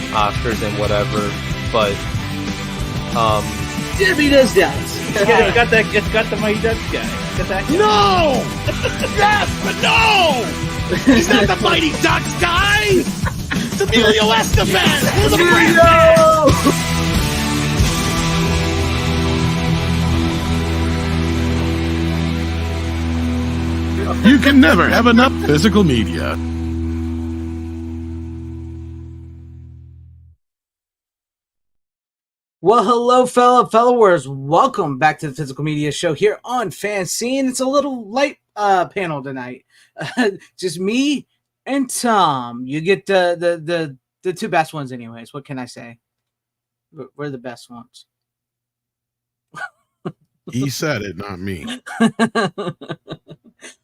Oscars and whatever, but Jimmy does that. It's got the Mighty Ducks guy. Got that guy. No! Yes, but no! He's not the Mighty Ducks guy! It's Emilio Estevez! We're the You can never have enough physical media. Well, hello, fellow followers. Welcome back to the Physical Media Show here on FanZcene. It's a little light panel tonight. Just me and Tom. You get the two best ones anyways. What can I say? We're the best ones. He said it, not me.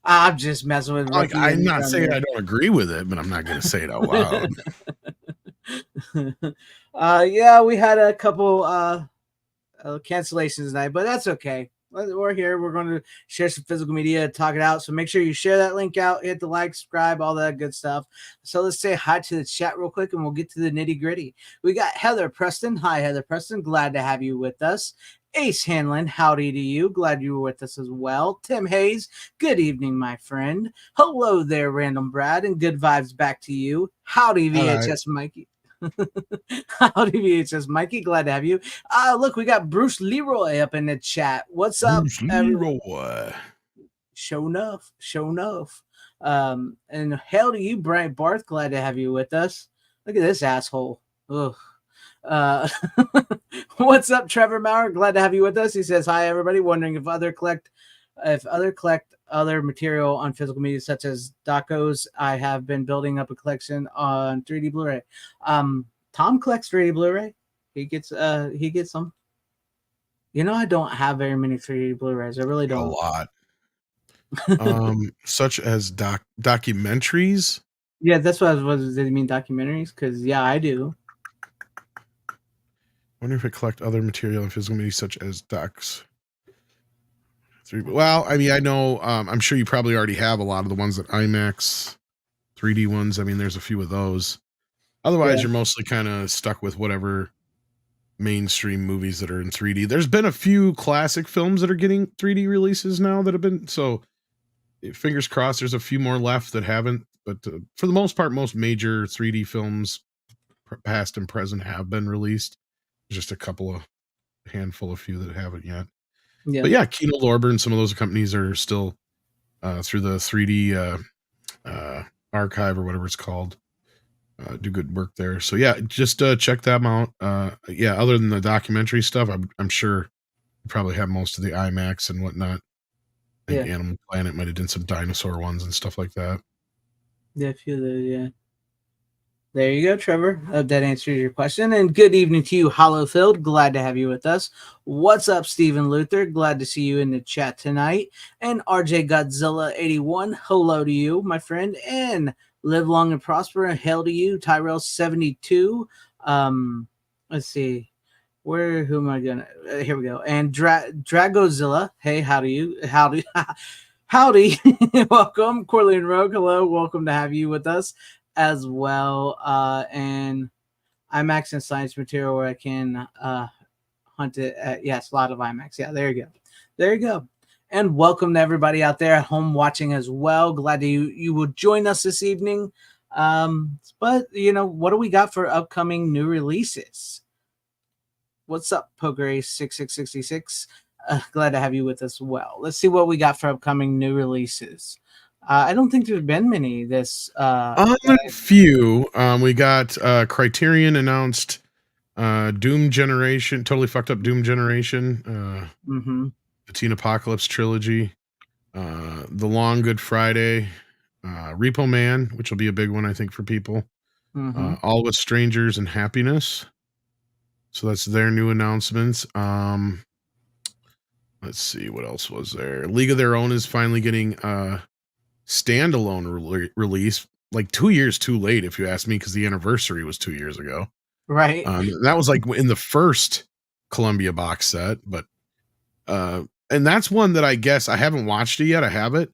I'm just messing with Like, I'm not saying I don't agree with it, but I'm not going to say it out loud. Yeah, we had a couple cancellations tonight, but that's okay. We're here. We're going to share some physical media, talk it out. So make sure you share that link out, hit the like, subscribe, all that good stuff. So let's say hi to the chat real quick, and we'll get to the nitty gritty. We got Heather Preston. Hi, Heather Preston. Glad to have you with us. Ace Hanlon, howdy to you. Glad you were with us as well. Tim Hayes, good evening, my friend. Hello there, Random Brad, and good vibes back to you. Howdy, VHS Mikey. Howdy, VHS Mikey. Glad to have you. Look, we got Bruce Leroy up in the chat. What's up, Bruce everyone? Leroy. Show enough. And hell to you, Brian Barth. Glad to have you with us. Look at this asshole. Ugh. What's up, Trevor Maurer? Glad to have you with us. He says, hi, everybody. Wondering if other collect other material on physical media, such as docos. I have been building up a collection on 3D Blu-ray. Tom collects 3D Blu-ray. He gets some. You know, I don't have very many 3D Blu-rays. I really don't. A lot. Such as documentaries. Yeah, that's what I was. Did you mean documentaries? Because yeah, I do. I wonder if I collect other material in physical media, such as docs. Well, I mean, I know, I'm sure you probably already have a lot of the ones that IMAX 3D ones. I mean, there's a few of those. Otherwise, You're mostly kind of stuck with whatever mainstream movies that are in 3D. There's been a few classic films that are getting 3D releases now that have been, so fingers crossed there's a few more left that haven't. But for the most part, most major 3D films, past and present, have been released. Just a handful of few that haven't yet. Yeah. But yeah, Kino Lorber and some of those companies are still through the 3D archive or whatever it's called. Do good work there. So yeah, just check them out. Yeah, other than the documentary stuff, I'm sure you probably have most of the IMAX and whatnot. I think Animal Planet might have done some dinosaur ones and stuff like that. Yeah, a few of those, yeah. There you go, Trevor. Hope that answers your question. And good evening to you, Hollowfield. Glad to have you with us. What's up, Stephen Luther? Glad to see you in the chat tonight. And RJ Godzilla 81. Hello to you, my friend. And live long and prosper. Hail to you, Tyrell 72. Let's see. Who am I gonna? Here we go. And Dragozilla. Hey, how do you? Howdy. Howdy. Welcome, Corleone Rogue. Hello. Welcome to have you with us as well, and IMAX and science material where I can hunt it at, yes, a lot of IMAX. Yeah, there you go. And welcome to everybody out there at home watching as well. Glad that you will join us this evening. But you know, what do we got for upcoming new releases? What's up, Poker 6666? Glad to have you with us as well. Let's see what we got for upcoming new releases. I don't think there's been many this a few. We got Criterion announced Doom Generation, totally fucked up Doom Generation, the Teen Apocalypse trilogy, The Long Good Friday, Repo Man, which will be a big one I think for people. All With Strangers and Happiness. So that's their new announcements. Let's see, what else was there? League of Their Own is finally getting standalone release, like 2 years too late, if you ask me, because the anniversary was 2 years ago. Right. That was like in the first Columbia box set, but and that's one that I guess I haven't watched it yet. I have it,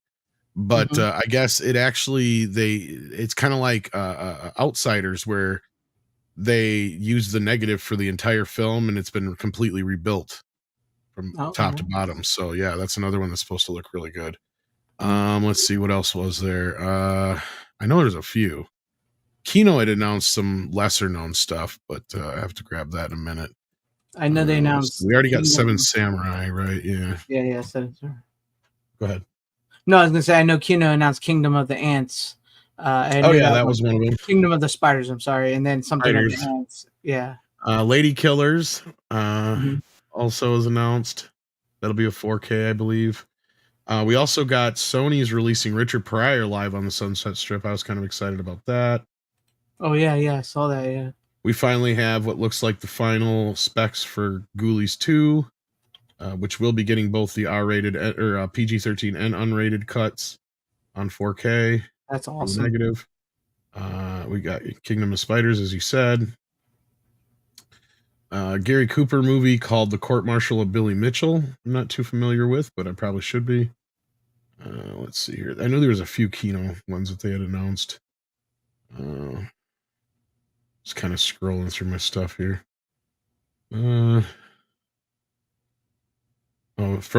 but I guess it actually it's kind of like Outsiders, where they used the negative for the entire film, and it's been completely rebuilt from top to bottom. So yeah, that's another one that's supposed to look really good. Let's see, what else was there. I know there's a few. Kino had announced some lesser known stuff, but I have to grab that in a minute. I know they announced. We already got Seven Samurai, right? Yeah. Yeah. Seven Samurai. Go ahead. No, I was gonna say I know Kino announced Kingdom of the Ants. That was one of them. Kingdom of the Spiders. I'm sorry, and then something of the Ants. Yeah. Lady Killers also is announced. That'll be a 4K, I believe. We also got Sony's releasing Richard Pryor live on the Sunset Strip. I was kind of excited about that. Oh yeah, I saw that. Yeah. We finally have what looks like the final specs for Ghoulies 2, which will be getting both the R-rated or PG-13 and unrated cuts on 4K. That's awesome. Negative. We got Kingdom of Spiders, as you said. Gary Cooper movie called The Court Martial of Billy Mitchell. I'm not too familiar with, but I probably should be. Let's see here. I know there was a few Kino ones that they had announced. Just kind of scrolling through my stuff here. From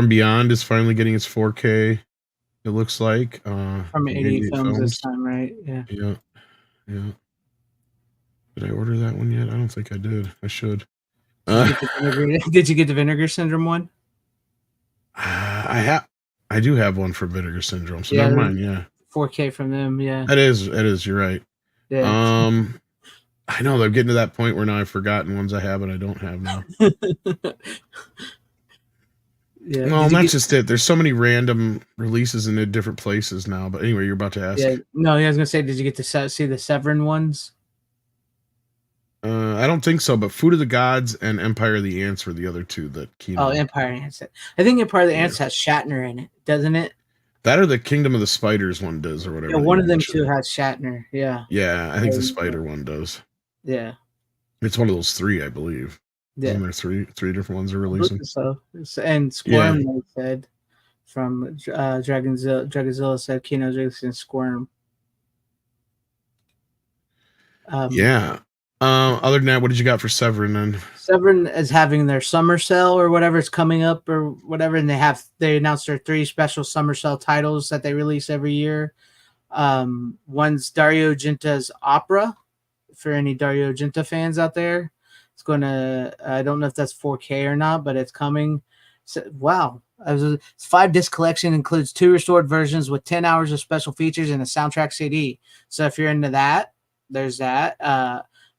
Beyond is finally getting its 4K. It looks like from 88 films this time, right? Yeah. Did I order that one yet? I don't think I did. I should. Did you get the Vinegar Syndrome one? I do have one for Vinegar Syndrome, so never mind. Yeah, 4K from them. Yeah, it is. You're right. Yeah. I know they're getting to that point where now I've forgotten ones I have and I don't have now. Yeah. Well, that's just it. There's so many random releases in different places now. But anyway, you're about to ask. Yeah. No, I was gonna say, did you get to see the Severin ones? I don't think so, but Food of the Gods and Empire of the Ants were the other two that came out. Empire of the Ants. I think Empire of the Ants has Shatner in it, doesn't it? That or the Kingdom of the Spiders one does, or whatever. Yeah, one of them two has Shatner. Yeah. Yeah, I think the Spider one does. Yeah. It's one of those three, I believe. Yeah. Isn't there three different ones are releasing? So, and Squirm, they said, from Dragozilla said Kino's releasing Squirm. Other than that, what did you got for Severin then? Severin is having their summer sale or whatever is coming up or whatever, and they announced their 3 special summer sale titles that they release every year. One's Dario Argento's Opera, for any Dario Argento fans out there. It's gonna, I don't know if that's 4K or not, but it's coming. So, wow. It's 5-disc collection, includes 2 restored versions with 10 hours of special features and a soundtrack CD. So if you're into that, there's that.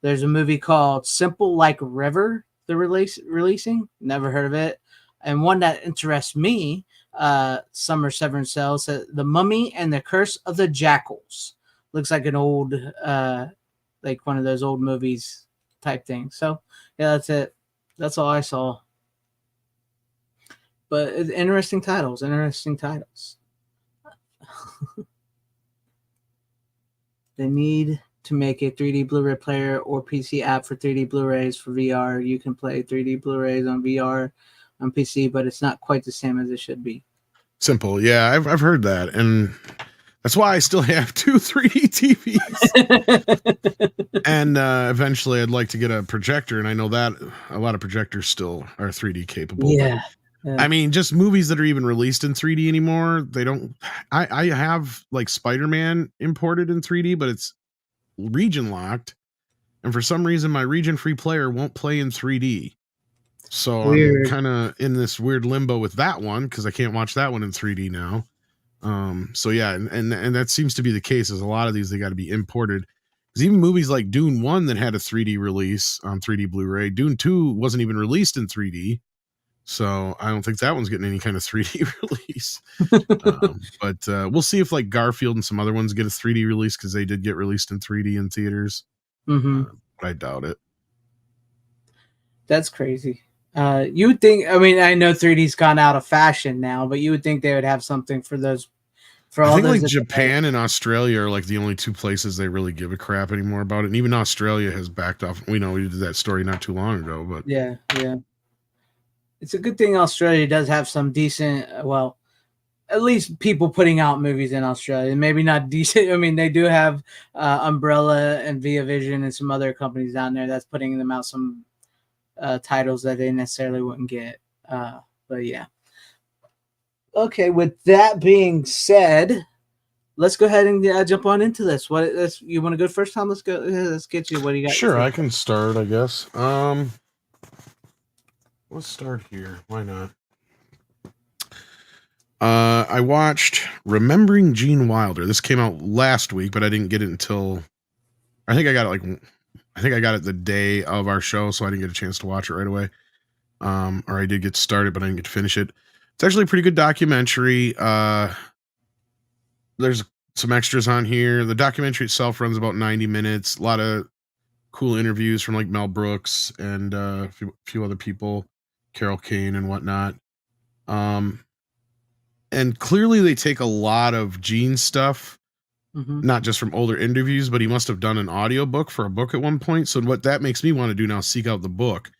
There's a movie called Simple Like River they're releasing. Never heard of it. And one that interests me, Summer Severin Cells, The Mummy and the Curse of the Jackals. Looks like an old, like one of those old movies type thing. So, yeah, that's it. That's all I saw. But it's interesting titles. They need to make a 3D Blu-ray player or PC app for 3D Blu-rays for VR. You can play 3D Blu-rays on VR on PC, but it's not quite the same as it should be. Simple. Yeah, I've heard that. And that's why I still have 2 3D TVs. And eventually I'd like to get a projector. And I know that a lot of projectors still are 3D capable. Yeah. I mean, just movies that are even released in 3D anymore, they don't. I have like Spider-Man imported in 3D, but it's region locked, and for some reason my region free player won't play in 3D. So weird. I'm kind of in this weird limbo with that one because I can't watch that one in 3D now. So yeah, and that seems to be the case. Is a lot of these they got to be imported. Because even movies like Dune 1 that had a 3D release on 3D Blu-ray, Dune 2 wasn't even released in 3D. So I don't think that one's getting any kind of 3D release. But we'll see if like Garfield and some other ones get a 3D release because they did get released in 3D in theaters. Mm-hmm. But I doubt it. That's crazy. You would think, I mean, I know 3D's gone out of fashion now, but you would think they would have something for those. For all I think like Japan and Australia are like the only 2 places they really give a crap anymore about it. And even Australia has backed off. We know we did that story not too long ago, but yeah. It's a good thing Australia does have some decent, at least people putting out movies in Australia. Maybe not decent. I mean, they do have Umbrella and Via Vision and some other companies down there that's putting them out some titles that they necessarily wouldn't get. But yeah. Okay, with that being said, let's go ahead and jump on into this. You want to go first, Tom? Let's go. Let's get you. What do you got? Sure, I can start, I guess. Let's start here. Why not? I watched Remembering Gene Wilder. This came out last week, but I didn't get it until I think I got it the day of our show, so I didn't get a chance to watch it right away. Or I did get started, but I didn't get to finish it. It's actually a pretty good documentary. There's some extras on here. The documentary itself runs about 90 minutes. A lot of cool interviews from like Mel Brooks and a few other people, Carol Kane and whatnot. And clearly they take a lot of Gene stuff, not just from older interviews, but he must have done an audiobook for a book at one point. So what that makes me want to do now, seek out the book.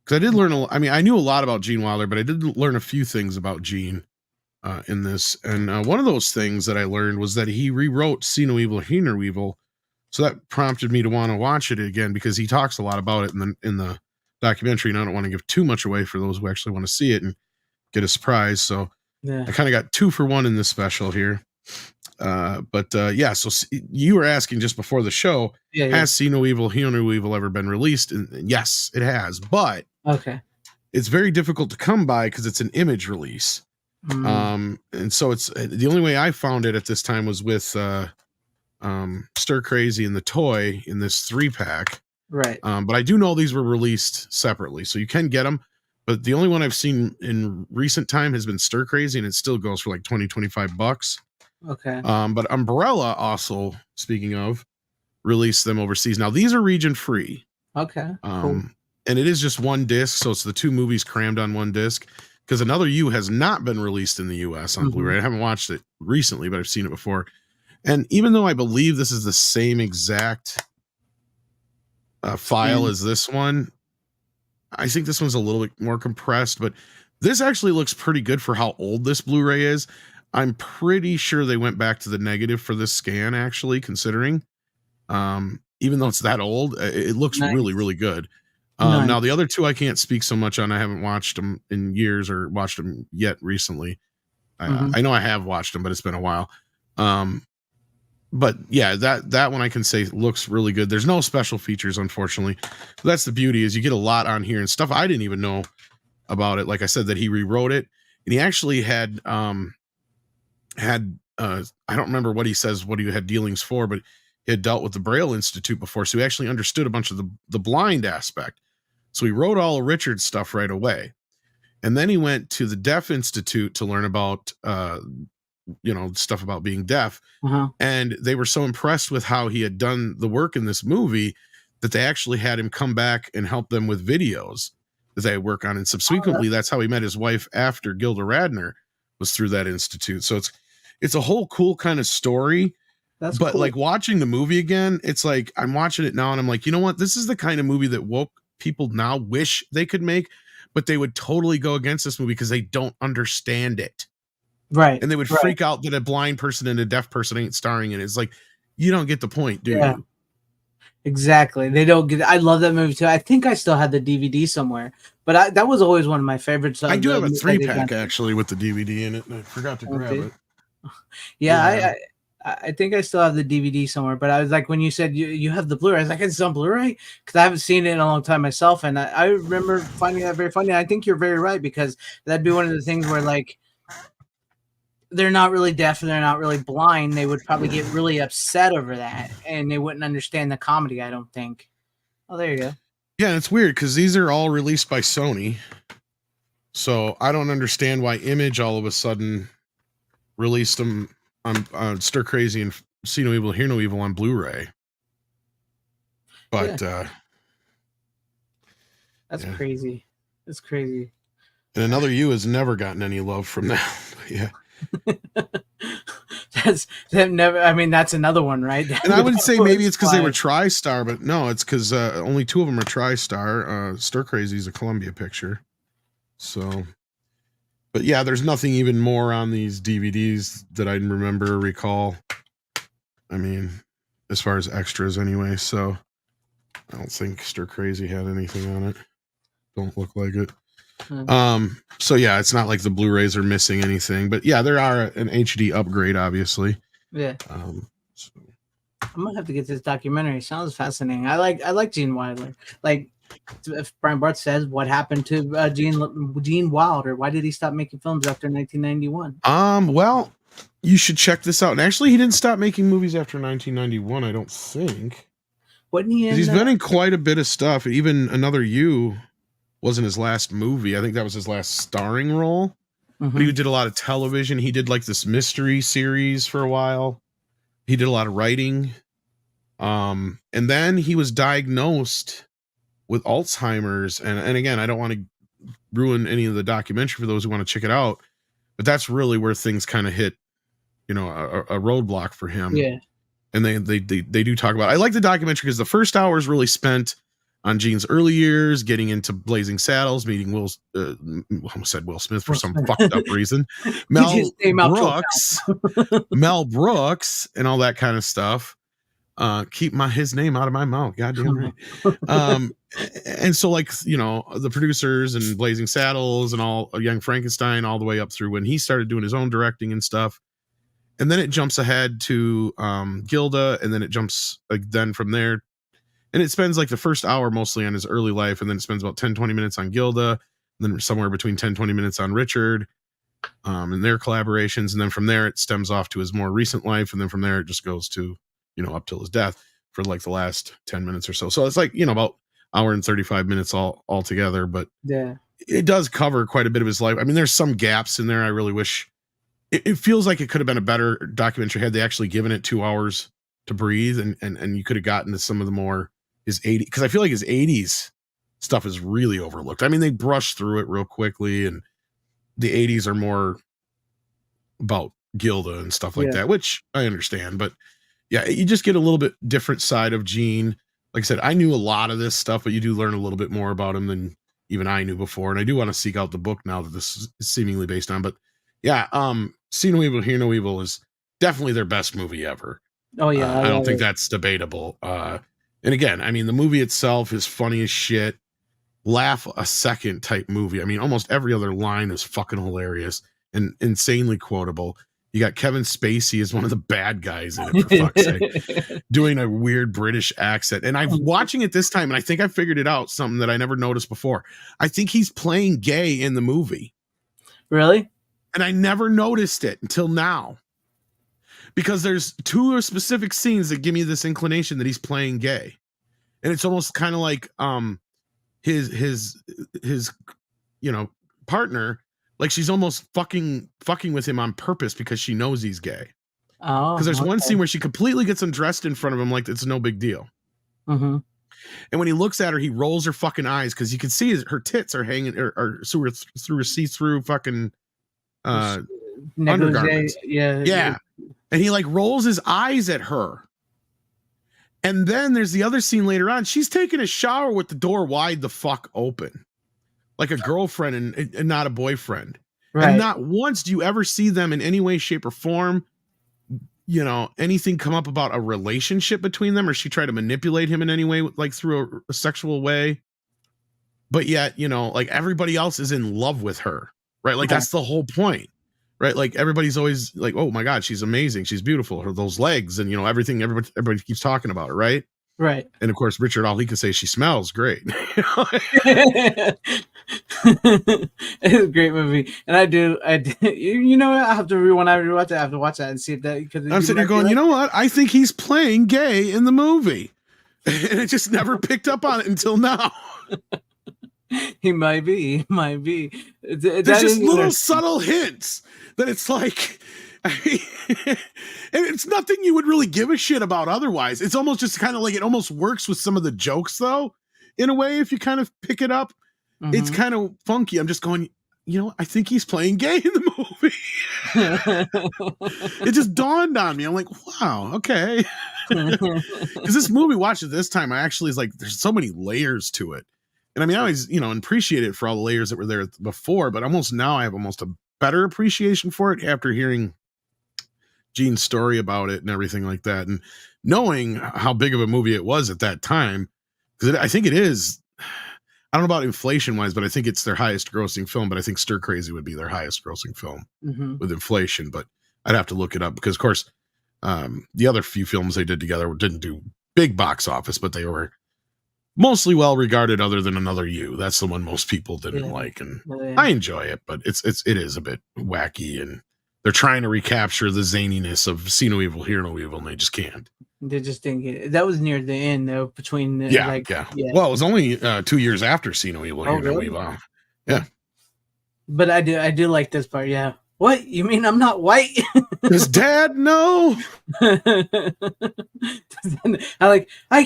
Because I did learn I knew a lot about Gene Wilder, but I did learn a few things about Gene in this. And one of those things that I learned was that he rewrote See No Evil, Hear No Evil. So that prompted me to want to watch it again because he talks a lot about it in the documentary. And I don't want to give too much away for those who actually want to see it and get a surprise. So yeah. I kind of got 2 for 1 in this special here. Yeah, so you were asking just before the show, has See No Evil, Hear No Evil ever been released? And yes, it has, but it's very difficult to come by because it's an image release. And so it's the only way I found it at this time was with Stir Crazy and the Toy in this 3-pack. Right. But I do know these were released separately, so you can get them. But the only one I've seen in recent time has been Stir Crazy, and it still goes for like $20-$25. Okay. But Umbrella also, speaking of, released them overseas. Now these are region free. Okay. Cool. And it is just one disc, so it's the 2 movies crammed on one disc. Because Another You has not been released in the US on Blu-ray. I haven't watched it recently, but I've seen it before. And even though I believe this is the same exact file as this one, I think this one's a little bit more compressed, but this actually looks pretty good for how old this Blu-ray is. I'm pretty sure they went back to the negative for this scan, actually, considering. Even though it's that old, it looks really, really good. Now, the other 2 I can't speak so much on. I haven't watched them in years or watched them yet recently. I know I have watched them, but it's been a while. But yeah, that one I can say looks really good. There's no special features, unfortunately. But that's the beauty, is you get a lot on here and stuff I didn't even know about it. Like I said, that he rewrote it, and he actually had I don't remember what he says, what he had dealings for, but he had dealt with the Braille Institute before, so he actually understood a bunch of the blind aspect. So he wrote all of Richard's stuff right away. And then he went to the Deaf Institute to learn about stuff about being deaf. And they were so impressed with how he had done the work in this movie that they actually had him come back and help them with videos that they work on. And subsequently, that's how he met his wife after Gilda Radner, was through that institute. So it's a whole cool kind of story. But cool. Like watching the movie again, it's like I'm watching it now and I'm like, you know what? This is the kind of movie that woke people now wish they could make, but they would totally go against this movie because they don't understand it. Right. And they would freak out that a blind person and a deaf person ain't starring in it. It's like, you don't get the point, do you? Exactly. They don't get. I love that movie too. I think I still had the DVD somewhere, but that was always one of my favorites. I do have a 3-pack actually with the DVD in it, and I forgot to grab it. Yeah, I think I still have the DVD somewhere, but I was like, when you said you have the Blu-ray, I was like, it's on Blu-ray, because I haven't seen it in a long time myself, and I remember finding that very funny. I think you're very right, because that'd be one of the things where, like, they're not really deaf and they're not really blind. They would probably get really upset over that, and they wouldn't understand the comedy, I don't think. Oh, there you go. Yeah, and it's weird because these are all released by Sony, so I don't understand why Image all of a sudden released them on Stir Crazy and See No Evil, Hear No Evil on Blu-ray. But that's crazy. It's crazy. And Another You has never gotten any love from that. Yeah. That's another one, right? And I would say maybe it's because they were TriStar, but no, it's because only 2 of them are TriStar. Stir Crazy is a Columbia picture. So, But yeah, there's nothing even more on these DVDs that I remember or recall. I mean, as far as extras anyway, so I don't think Stir Crazy had anything on it. Don't look like it. So yeah, it's not like the Blu-rays are missing anything, but yeah, there are an HD upgrade, obviously. Yeah. So. I'm gonna have to get this documentary. It sounds fascinating. I like Gene Wilder. Like, if Brian Barth says, what happened to Gene Wilder? Why did he stop making films after 1991? Well, you should check this out. And actually, he didn't stop making movies after 1991. I don't think. Wasn't he? He's been in quite a bit of stuff. Even Another You wasn't his last movie. I think that was his last starring role. But he did a lot of television. He did like this mystery series for a while. He did a lot of writing. And then he was diagnosed with Alzheimer's. And again, I don't want to ruin any of the documentary for those who want to check it out, but that's really where things kind of hit, a roadblock for him. Yeah. And they do talk about it. I like the documentary because the first hour is really spent on Gene's early years, getting into Blazing Saddles, meeting I almost said Will Smith for some fucked up reason. Mel Brooks, and all that kind of stuff. Keep his name out of my mouth. Goddamn right. And so the producers and Blazing Saddles and all Young Frankenstein, all the way up through when he started doing his own directing and stuff. And then it jumps ahead to Gilda, and then it jumps then from there. And it spends like the first hour mostly on his early life, and then it spends about 10-20 minutes on Gilda, and then somewhere between 10-20 minutes on Richard, and their collaborations. And then from there it stems off to his more recent life, and then from there it just goes to, up till his death for like the last 10 minutes or so. So it's like, about hour and 35 minutes all together, but yeah, it does cover quite a bit of his life. I mean, there's some gaps in there. I really wish it feels like it could have been a better documentary had they actually given it 2 hours to breathe, and you could have gotten to some of the more his 80s, because I feel like his 80s stuff is really overlooked. I mean, they brush through it real quickly, and the 80s are more about Gilda and stuff like that, which I understand, but yeah, you just get a little bit different side of Gene. Like I said, I knew a lot of this stuff, but you do learn a little bit more about him than even I knew before. And I do want to seek out the book now that this is seemingly based on. But yeah, See No Evil, Hear No Evil is definitely their best movie ever. Oh yeah, I don't think that's debatable. And again, I mean, the movie itself is funny as shit. Laugh a second type movie. I mean, almost every other line is fucking hilarious and insanely quotable. You got Kevin Spacey as one of the bad guys in it, for fuck's sake, doing a weird British accent. And I'm watching it this time, and I think I figured it out, something that I never noticed before. I think he's playing gay in the movie. Really? And I never noticed it until now. Because there's two specific scenes that give me this inclination that he's playing gay. And it's almost kind of like his partner, like she's almost fucking with him on purpose because she knows he's gay. Oh, because there's one scene where she completely gets undressed in front of him like it's no big deal. Mm-hmm. And when he looks at her, he rolls her fucking eyes because you can see her tits are hanging or through a see-through fucking undergarments. Yeah. And he like rolls his eyes at her. And then there's the other scene later on. She's taking a shower with the door wide the fuck open. Like a girlfriend and not a boyfriend. Right. And not once do you ever see them in any way, shape, or form, anything come up about a relationship between them, or she tried to manipulate him in any way, like through a sexual way. But yet, like everybody else is in love with her, right? Like that's the whole point, right? Like everybody's always like, oh my God, she's amazing. She's beautiful. Her, those legs and, everything, everybody keeps talking about her, right? Right. And of course, Richard, all he can say, she smells great. It's a great movie. And I do, I have to when I rewatch it, I have to watch that and see if that, because I'm sitting there going, you know what? I think he's playing gay in the movie. And it just never picked up on it until now. He might be. There's just little subtle hints that it's like, and it's nothing you would really give a shit about otherwise. It's almost just kind of like, it almost works with some of the jokes though, in a way, if you kind of pick it up. Mm-hmm. It's kind of funky. I'm just going, I think he's playing gay in the movie. It just dawned on me. I'm like, wow, okay. Because this movie, watched it this time, I actually is like, there's so many layers to it. And I mean, I always, appreciate it for all the layers that were there before, but almost now I have almost a better appreciation for it after hearing Gene's story about it and everything like that, and knowing how big of a movie it was at that time. Because I think it is. I don't know about inflation wise, but I think it's their highest grossing film. But I think Stir Crazy would be their highest grossing film with inflation. But I'd have to look it up because, of course, the other few films they did together didn't do big box office, but they were mostly well regarded. Other than Another You, that's the one most people didn't like, and I enjoy it, but it is a bit wacky, and they're trying to recapture the zaniness of See No Evil, Hear No Evil, and they just can't. They just didn't get it. That was near the end though. Between yeah. Well, it was only 2 years after See No Evil, Hear No Evil. Yeah, but I do like this part. Yeah. What you mean? I'm not white? Does Dad know? I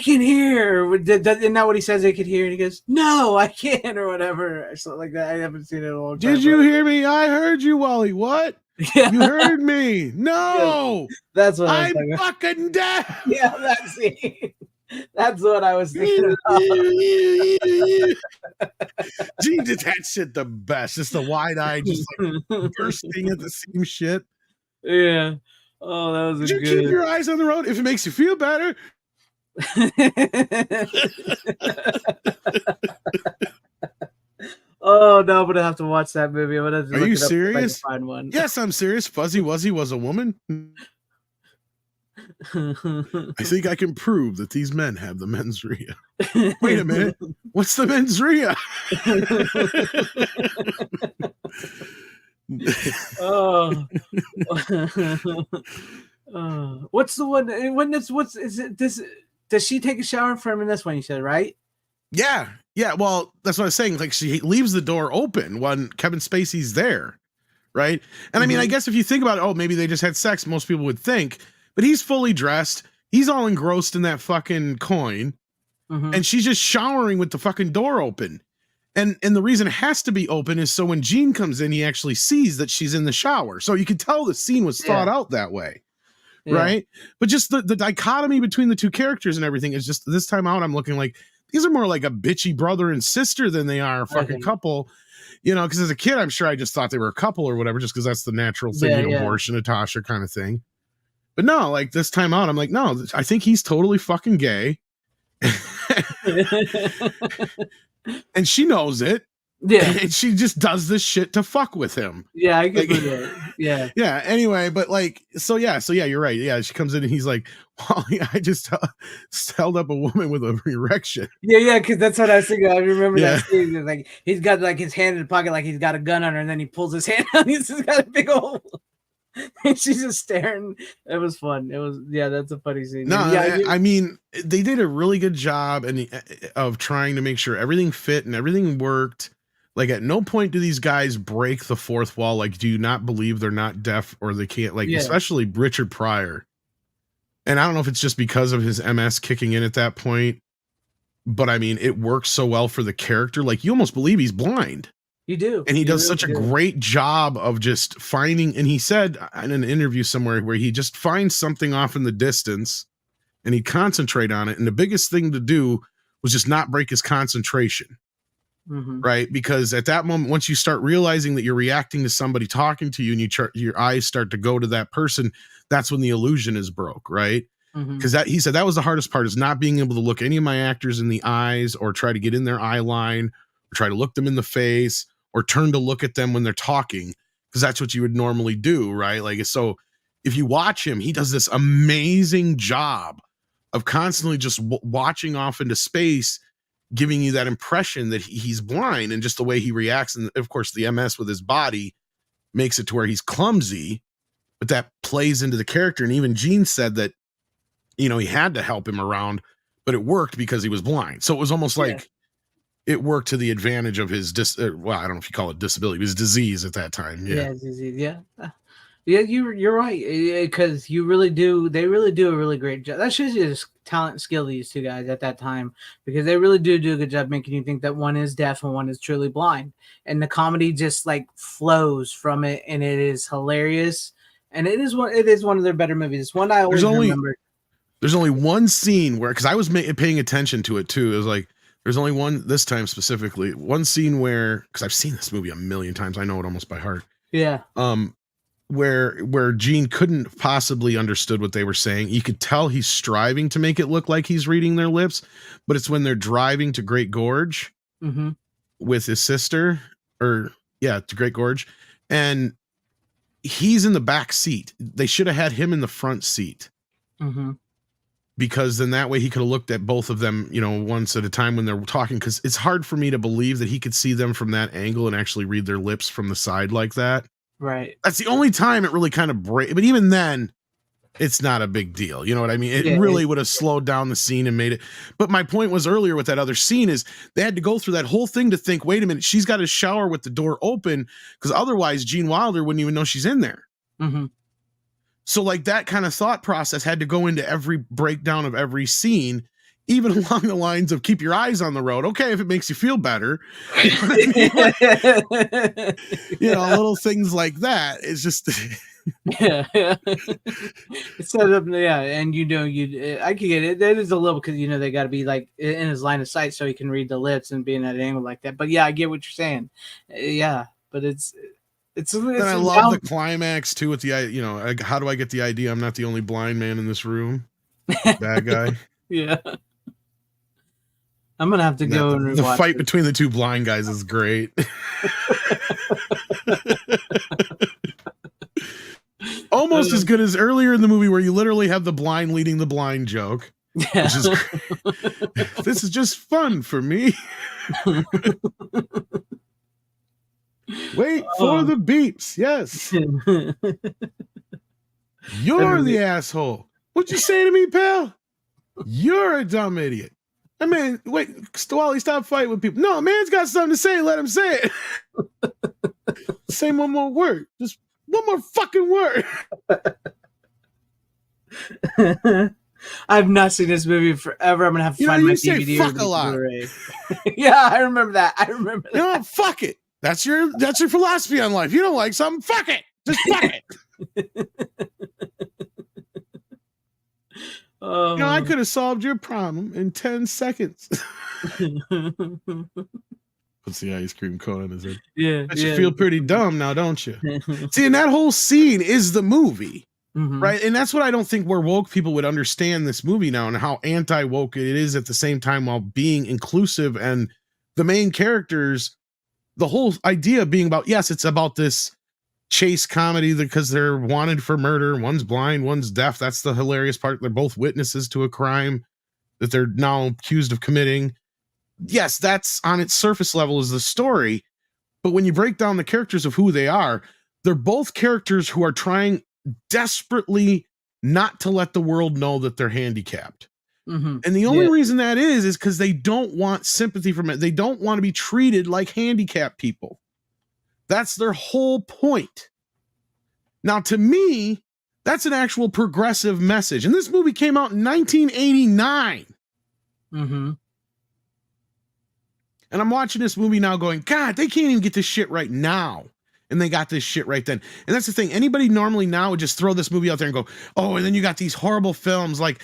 can hear. Isn't that what he says? I can hear, and he goes, "No, I can't," or whatever, or something like that. I haven't seen it in a long time. Did you hear me? I heard you, Wally. What? Yeah. You heard me? No, that's what I'm fucking dead. Yeah, that's it. That's what I was thinking about. Gene did that shit the best. Just the wide eye, just like bursting at the same shit. Yeah. Oh, that was Did you keep your eyes on the road if it makes you feel better? Oh no, I'm gonna have to watch that movie. I'm gonna have to Are you serious? Find one. Yes, I'm serious. Fuzzy Wuzzy was a woman. I think I can prove that these men have the mens rea. Wait a minute. What's the mens rea? What's the one? What's is it? Does she take a shower in front of him in this one? You said, right? Yeah. Well, that's what I was saying. Like, she leaves the door open when Kevin Spacey's there, right? And I mean, I guess if you think about it, oh, maybe they just had sex. Most people would think. But he's fully dressed. He's all engrossed in that fucking coin. And she's just showering with the fucking door open. And the reason it has to be open is so when Gene comes in, he actually sees that she's in the shower. So you can tell the scene was thought out that way. Right? But just the dichotomy between the two characters and everything is just, this time out, I'm looking like, these are more like a bitchy brother and sister than they are a fucking couple. You know, because as a kid, I'm sure I just thought they were a couple or whatever, just because that's the natural thing, abortion, Natasha kind of thing. But no, like this time out, I'm like, no, I think he's totally fucking gay. And she knows it. Yeah. And she just does this shit to fuck with him. Yeah, I get it. Yeah. Yeah. Anyway, but like, so yeah, you're right. Yeah. She comes in and he's like, well, I just held up a woman with an erection. Yeah. Cause that's what I was thinking. I remember that scene. Like he's got like his hand in the pocket, like he's got a gun on her, and then he pulls his hand out. He's just got a big old. And she's just staring. It was fun. It was, that's a funny scene. No, I mean, they did a really good job of trying to make sure everything fit and everything worked. Like at no point do these guys break the fourth wall. Like, do you not believe they're not deaf or they can't, like, especially Richard Pryor. And I don't know if it's just because of his MS kicking in at that point, but I mean, it works so well for the character. Like you almost believe he's blind. You do. And he does such a great job of just finding, and he said in an interview somewhere where he just finds something off in the distance and he'd concentrate on it. And the biggest thing to do was just not break his concentration. Right? Because at that moment, once you start realizing that you're reacting to somebody talking to you and your eyes start to go to that person, that's when the illusion is broke, right? Because he said that was the hardest part, is not being able to look any of my actors in the eyes or try to get in their eye line or try to look them in the face or turn to look at them when they're talking, because that's what you would normally do, right? Like, so if you watch him, he does this amazing job of constantly just watching off into space, giving you that impression that he's blind, and just the way he reacts. And of course, the MS with his body makes it to where he's clumsy, but that plays into the character. And even Gene said that, you know, he had to help him around, but it worked because he was blind. So it was almost like it worked to the advantage of his well, I don't know if you call it disability, it was disease at that time. You're right, because they really do a really great job. That shows you the talent and skill of these two guys at that time, because they really do a good job making you think that one is deaf and one is truly blind, and the comedy just like flows from it, and it is hilarious, and it is one of their better movies. It's one I always remember. There's only one scene where, because I was paying attention to it too, it was like, there's only one, this time specifically, one scene where, because I've seen this movie a million times, I know it almost by heart. Yeah. Where Gene couldn't possibly understood what they were saying. You could tell he's striving to make it look like he's reading their lips, but it's when they're driving to Great Gorge with his sister, to Great Gorge, and he's in the back seat. They should have had him in the front seat. Because then that way he could have looked at both of them, once at a time when they're talking, because it's hard for me to believe that he could see them from that angle and actually read their lips from the side like that. Right. That's the only time it really kind of breaks. But even then, it's not a big deal. You know what I mean? It really would have slowed down the scene and made it. But my point was earlier with that other scene is they had to go through that whole thing to think, wait a minute, she's got a shower with the door open, because otherwise Gene Wilder wouldn't even know she's in there. So like that kind of thought process had to go into every breakdown of every scene, even along the lines of keep your eyes on the road. Okay, if it makes you feel better. Little things like that. It's just It's set up, and I can get it. That is a little, because they got to be like in his line of sight so he can read the lips and being at an angle like that. But yeah, I get what you're saying. But it's I love the climax too with the how do I get the idea I'm not the only blind man in this room? Bad guy. Yeah. I'm gonna have to go and the fight between the two blind guys is great. Almost as good as earlier in the movie where you literally have the blind leading the blind joke. Yeah. Which is this is just fun for me. Wait for the beeps. Yes. You're the asshole. What'd you say to me, pal? You're a dumb idiot. I mean, wait, Wally, stop fighting with people. No, man's got something to say. Let him say it. Say one more word. Just one more fucking word. I've not seen this movie forever. I'm gonna have to find my DVD. Fuck a lot. Yeah, I remember that. Fuck it. That's your philosophy on life. You don't like something, fuck it. Just fuck it. I could have solved your problem in 10 seconds. Puts the ice cream cone on his head. Yeah. You feel pretty dumb now, don't you? See, and that whole scene is the movie. Right. And that's what I don't think where woke people would understand this movie now, and how anti-woke it is at the same time while being inclusive. And the main characters, the whole idea being about, yes, it's about this chase comedy because they're wanted for murder. One's blind, one's deaf. That's the hilarious part. They're both witnesses to a crime that they're now accused of committing. Yes, that's on its surface level is the story. But when you break down the characters of who they are, they're both characters who are trying desperately not to let the world know that they're handicapped. And the only reason that is because they don't want sympathy from it. They don't want to be treated like handicapped people. That's their whole point. Now, to me, that's an actual progressive message. And this movie came out in 1989. And I'm watching this movie now going, God, they can't even get this shit right now. And they got this shit right then. And that's the thing. Anybody normally now would just throw this movie out there and go, oh, and then you got these horrible films like,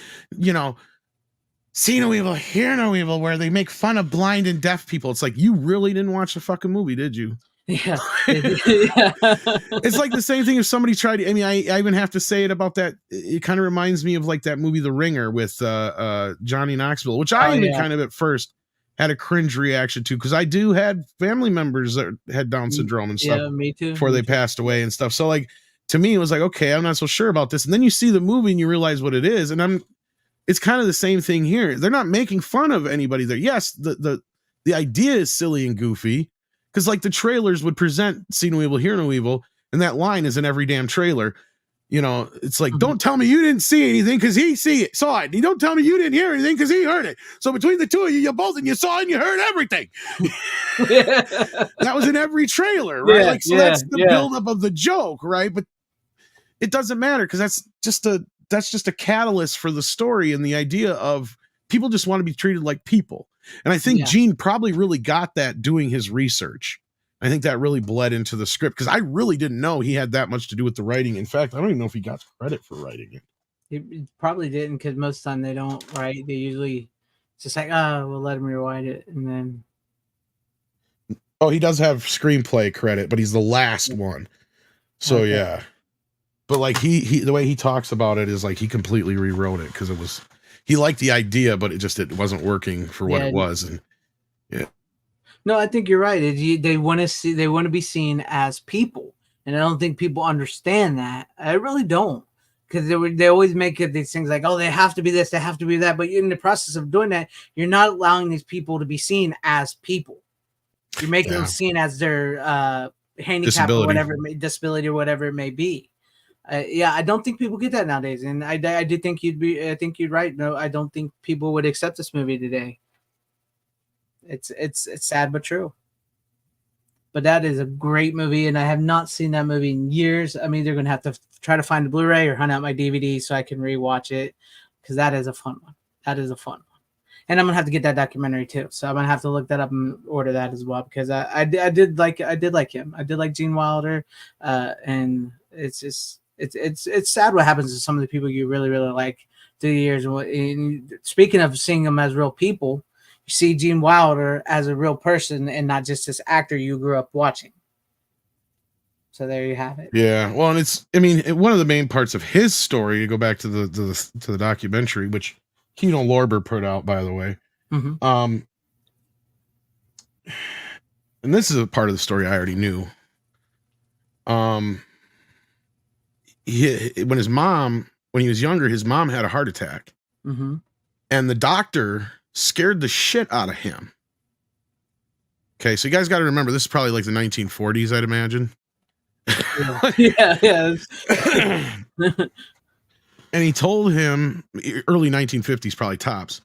See No Evil, Hear No Evil, where they make fun of blind and deaf people. It's like, you really didn't watch the fucking movie, did you? Yeah. It's like the same thing if somebody tried to, I even have to say it about that. It kind of reminds me of like that movie, The Ringer, with Johnny Knoxville, which I kind of at first had a cringe reaction to, because I do had family members that had Down syndrome and stuff. Yeah, me too. Before they passed away and stuff. So like, to me, it was like, okay, I'm not so sure about this. And then you see the movie and you realize what it is. And it's kind of the same thing here. They're not making fun of anybody there. Yes, the idea is silly and goofy, because like the trailers would present See No Evil, Hear No Evil, and that line is in every damn trailer. It's like, don't tell me you didn't see anything because he saw it. And don't tell me you didn't hear anything because he heard it. So between the two of you, you both, and you saw and you heard everything. That was in every trailer, right? That's the buildup of the joke, right? But it doesn't matter, because that's just a catalyst for the story and the idea of people just want to be treated like people. And I think Gene probably really got that doing his research. I think that really bled into the script, because I really didn't know he had that much to do with the writing. In fact, I don't even know if he got credit for writing it. He probably didn't, because most of the time they don't write. They usually just like, we'll let him rewrite it. And then. Oh, he does have screenplay credit, but he's the last one. So Okay. yeah. But like he the way he talks about it is like he completely rewrote it because he liked the idea, but it wasn't working for what Yeah. it was. And No, I think you're right. They want to be seen as people, and I don't think people understand that. I really don't, because they always make it these things like, oh, they have to be this, they have to be that. But in the process of doing that, you're not allowing these people to be seen as people. You're making them seen as their handicap disability. or whatever, disability or whatever it may be. Yeah, I don't think people get that nowadays, and I do think I think you're right. No, I don't think people would accept this movie today. It's sad but true. But that is a great movie, and I have not seen that movie in years. I'm either going to have to try to find a Blu-ray or hunt out my DVD so I can rewatch it, because that is a fun one. That is a fun one. And I'm gonna have to get that documentary too. So I'm gonna have to look that up and order that as well, because I did like him. I did like Gene Wilder, and it's just it's sad what happens to some of the people you really like through the years. And speaking of seeing them as real people, you see Gene Wilder as a real person and not just this actor you grew up watching. So there you have it. Yeah, well, and one of the main parts of his story, to go back to the documentary, which Kino Lorber put out, by the way. Mm-hmm. And this is a part of the story I already knew. When he was younger, his mom had a heart attack. Mm-hmm. And the doctor scared the shit out of him. Okay, so you guys got to remember, this is probably like the 1940s, I'd imagine. Yeah. And he told him, early 1950s, probably tops.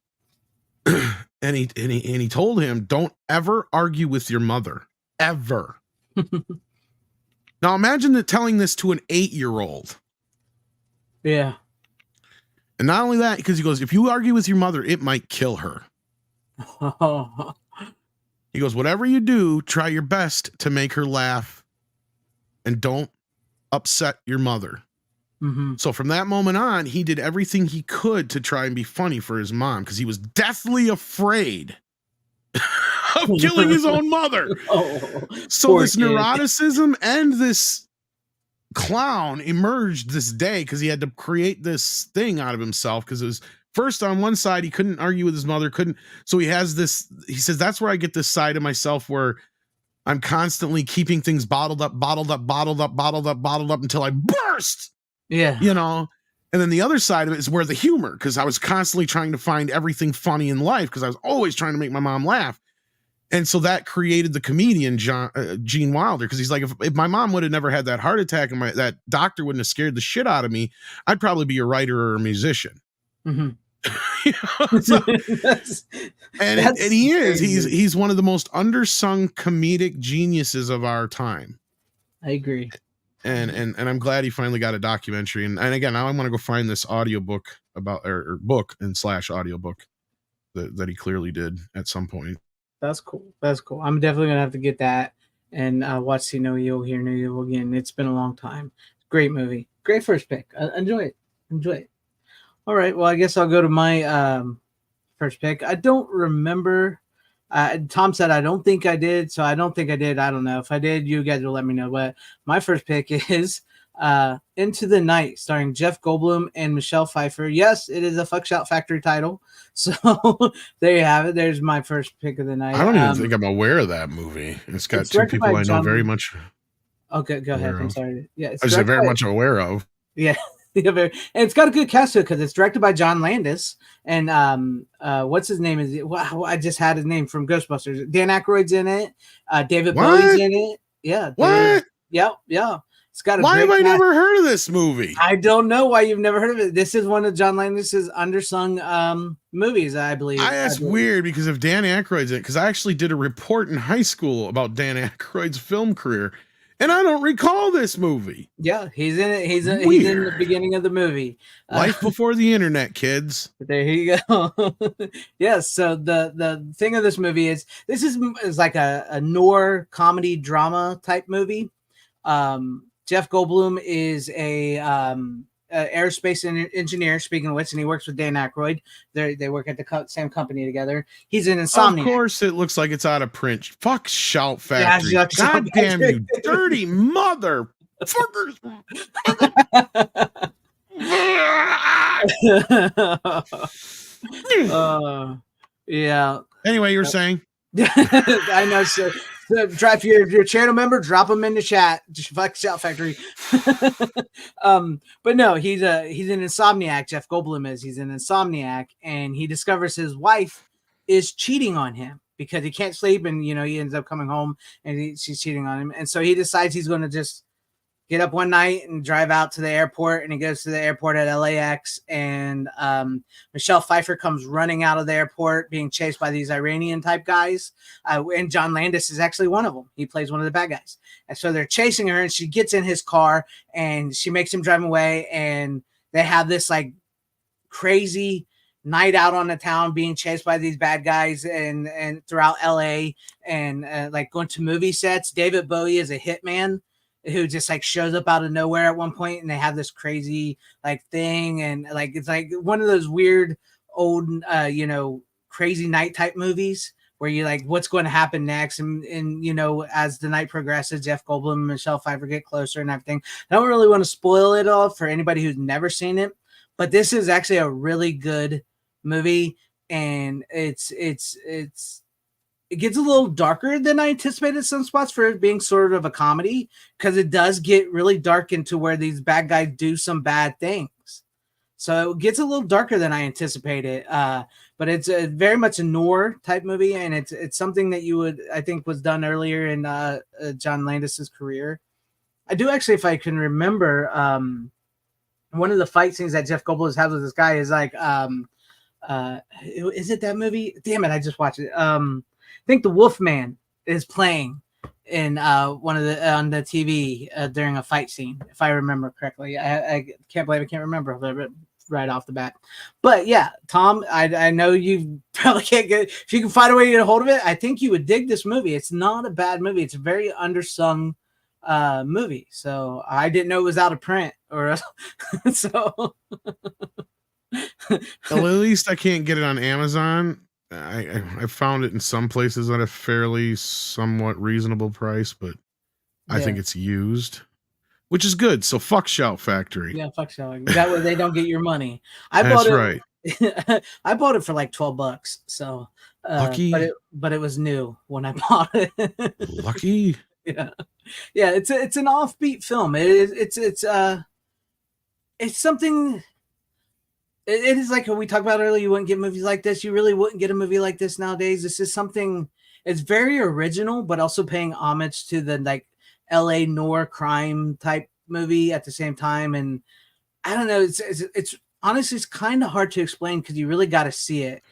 and he told him, don't ever argue with your mother, ever. Now imagine telling this to an 8-year-old. Yeah. And not only that, because he goes, if you argue with your mother, it might kill her. He goes, whatever you do, try your best to make her laugh and don't upset your mother. Mm-hmm. So from that moment on, he did everything he could to try and be funny for his mom, because he was deathly afraid of killing his own mother. So this neuroticism and this clown emerged this day because he had to create this thing out of himself, because it was first on one side he couldn't argue with his mother, so he has this, he says, that's where I get this side of myself where I'm constantly keeping things bottled up until I burst. Yeah. You know, and then the other side of it is where the humor, because I was constantly trying to find everything funny in life, because I was always trying to make my mom laugh. And so that created the comedian Gene Wilder, because he's like, if my mom would have never had that heart attack and that doctor wouldn't have scared the shit out of me, I'd probably be a writer or a musician. Mm-hmm. You know, and he is. He's one of the most undersung comedic geniuses of our time. I agree. And I'm glad he finally got a documentary. And again, now I want to go find this audiobook about or book and / audiobook that he clearly did at some point. That's cool. I'm definitely gonna have to get that and watch See No Evil, Hear No Evil again. It's been a long time. Great movie. Great first pick. Enjoy it. All right. Well, I guess I'll go to my first pick. I don't remember. Tom said I don't think I did, so I don't think I did. I don't know. If I did, you guys will let me know. But my first pick is Into the Night, starring Jeff Goldblum and Michelle Pfeiffer. Yes, it is a Fuck Shout Factory title. So there you have it. There's my first pick of the night. I don't even think I'm aware of that movie. It's got two people I know very much. Okay, go ahead. I'm sorry. Yeah, I was very much aware of. Yeah. And it's got a good cast to it because it's directed by John Landis, and what's his name? I just had his name from Ghostbusters. Dan Aykroyd's in it. David Bowie's in it. Yeah. What? Yeah. It's got a why have I never heard of this movie? I don't know why you've never heard of it. This is one of John Landis's undersung movies, I believe. That's weird, because if Dan Aykroyd's in it, because I actually did a report in high school about Dan Aykroyd's film career, and I don't recall this movie. Yeah, he's in it. He's in the beginning of the movie. Life before the internet, kids. There you go. Yes. So the thing of this movie is like a noir comedy drama type movie. Jeff Goldblum is a aerospace engineer, speaking of which, and he works with Dan Aykroyd. They work at the same company together. He's an Insomniac. Of course, it looks like it's out of print. Fuck Shout Factory. Yeah, God damn you, dirty mother. Yeah. Anyway, you were saying? I know. So if you're your channel member, drop them in the chat. Just fuck Shout Factory. But no, he's an insomniac. Jeff Goldblum is. He's an insomniac, and he discovers his wife is cheating on him because he can't sleep, and he ends up coming home and she's cheating on him, and so he decides he's going to just get up one night and drive out to the airport, and he goes to the airport at LAX, and Michelle Pfeiffer comes running out of the airport being chased by these Iranian type guys, and John Landis is actually one of them. He plays one of the bad guys, and so they're chasing her, and she gets in his car and she makes him drive away, and they have this like crazy night out on the town being chased by these bad guys and throughout LA, and like going to movie sets. David Bowie is a hitman who just like shows up out of nowhere at one point, and they have this crazy like thing, and like it's like one of those weird old crazy night type movies where you like what's going to happen next, and as the night progresses, Jeff Goldblum and Michelle Pfeiffer get closer and everything. I don't really want to spoil it all for anybody who's never seen it, but this is actually a really good movie, and it gets a little darker than I anticipated some spots for it being sort of a comedy, because it does get really dark into where these bad guys do some bad things. So it gets a little darker than I anticipated. But it's very much a noir type movie, and it's something that I think was done earlier in John Landis's career. I do actually, if I can remember, one of the fight scenes that Jeff Goldblum has with this guy is like, is it that movie? Damn it, I just watched it. I think the Wolfman is playing in one of the on the TV during a fight scene, if I remember correctly. I can't believe I can't remember right off the bat. But yeah, Tom, I know you probably can't get, if you can find a way to get a hold of it, I think you would dig this movie. It's not a bad movie. It's a very undersung movie. So I didn't know it was out of print or so. Well, at least I can't get it on Amazon. I found it in some places at a fairly somewhat reasonable price, but I think it's used, which is good. So fuck Shout Factory. Yeah, fuck Shout. That way they don't get your money. That's right. I bought it for like $12. So lucky, but it was new when I bought it. Lucky. Yeah. It's an offbeat film. It's something. It is like we talked about earlier. You wouldn't get movies like this. You really wouldn't get a movie like this nowadays. This is something. It's very original, but also paying homage to the like L.A. noir crime type movie at the same time. And I don't know. It's honestly it's kind of hard to explain because you really got to see it.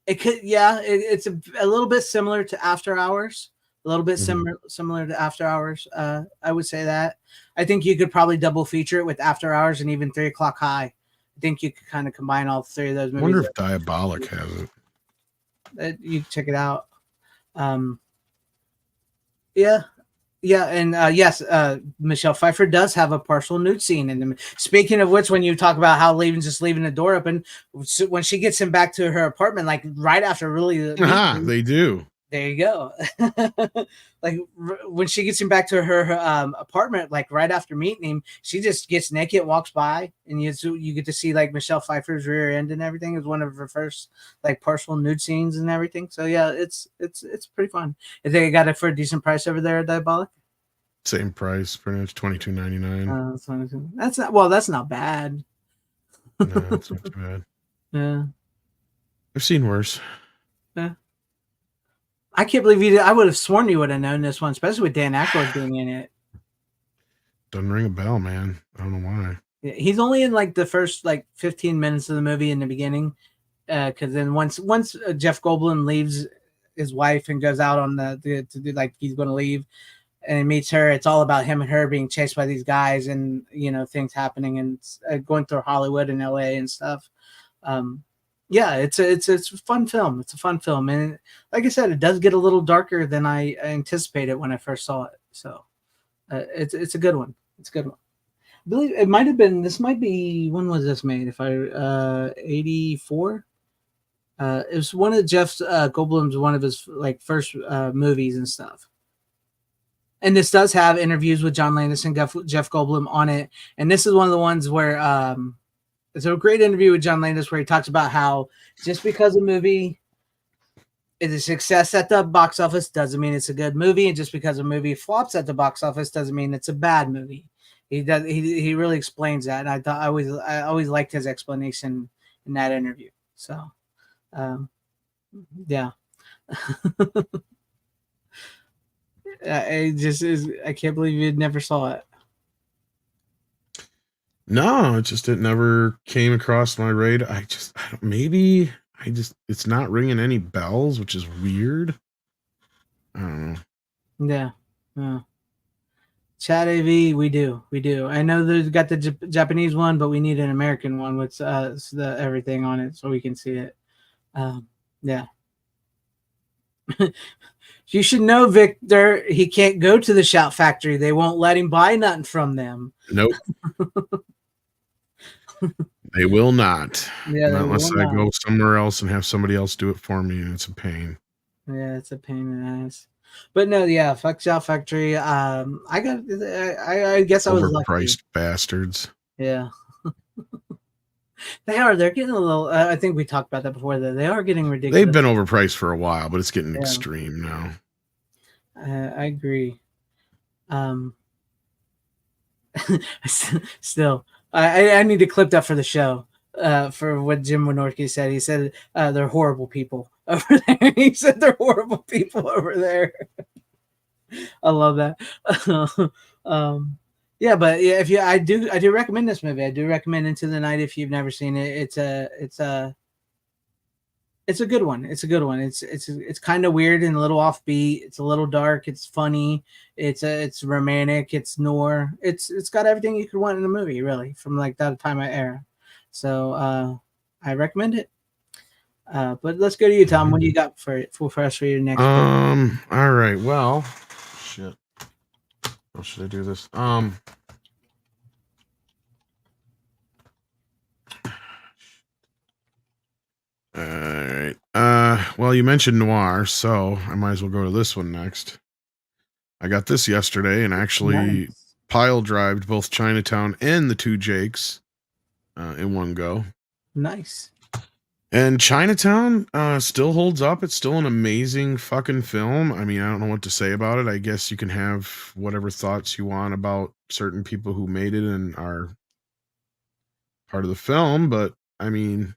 It could it's a little bit similar to After Hours. A little bit similar to After Hours. I would say that. I think you could probably double feature it with After Hours and even 3 O'clock High. I think you could kind of combine all three of those movies. I wonder if Diabolic has it. You can check it out. Yeah, and yes, Michelle Pfeiffer does have a partial nude scene in them. Speaking of which, when you talk about how just leaving the door open, when she gets him back to her apartment, like right after they do. There you go. Like when she gets him back to her apartment, like right after meeting him, she just gets naked, walks by, and you get to see like Michelle Pfeiffer's rear end and everything. Is one of her first like partial nude scenes and everything. So yeah, it's pretty fun. I think I got it for a decent price over there at Diabolic. Same price, pretty much $22.99. That's not bad. No, that's not too bad. Yeah, I've seen worse. Yeah. I can't believe you did. I would have sworn you would have known this one, especially with Dan Aykroyd being in it. Doesn't ring a bell, man. I don't know why. Yeah, he's only in like the first like 15 minutes of the movie in the beginning, because then once Jeff Goldblum leaves his wife and goes out on to do like he's going to leave, and he meets her. It's all about him and her being chased by these guys, and things happening and going through Hollywood and LA and stuff. Yeah, it's a fun film. It's a fun film, and like I said, it does get a little darker than I anticipated when I first saw it. So it's a good one. It's a good one. I believe it might have been. This might be, when was this made? If I 84. It was one of Jeff Goldblum's one of his like first movies and stuff. And this does have interviews with John Landis and Jeff Goldblum on it. And this is one of the ones where it's a great interview with John Landis where he talks about how just because a movie is a success at the box office doesn't mean it's a good movie, and just because a movie flops at the box office doesn't mean it's a bad movie. He really explains that, and I always liked his explanation in that interview. So, yeah. I can't believe you never saw it. No, it never came across my radar. It's not ringing any bells, which is weird. I don't know. Yeah. Chat AV, we do. I know there's got the Japanese one, but we need an American one with the everything on it so we can see it. Yeah. You should know, Victor, he can't go to the Shout Factory. They won't let him buy nothing from them. Nope. They will not. Yeah, not unless I go somewhere else and have somebody else do it for me, and it's a pain. Yeah, it's a pain in the ass. But no, yeah, fuck Shout Factory. I guess I was lucky. Overpriced bastards. Yeah. They are. They're getting a little. I think we talked about that before. That they are getting ridiculous. They've been overpriced for a while, but it's getting extreme now. I agree. Still, I need to clip that for the show. For what Jim Wynorski said. He said they're horrible people over there. He said they're horrible people over there. I love that. Yeah, but yeah, I do recommend this movie. I do recommend Into the Night if you've never seen it. It's a good one. It's a good one. It's kind of weird and a little offbeat. It's a little dark. It's funny. It's romantic. It's noir. It's got everything you could want in a movie, really, from like that time of era. So I recommend it. But let's go to you, Tom. What do you got for us for your next? All right. Well, shit. How should I do this? All right. Well, you mentioned noir, so I might as well go to this one next. I got this yesterday and actually pile drived both Chinatown and The Two Jakes in one go. Nice. And Chinatown still holds up. It's still an amazing fucking film. I mean, I don't know what to say about it. I guess you can have whatever thoughts you want about certain people who made it and are part of the film, but I mean,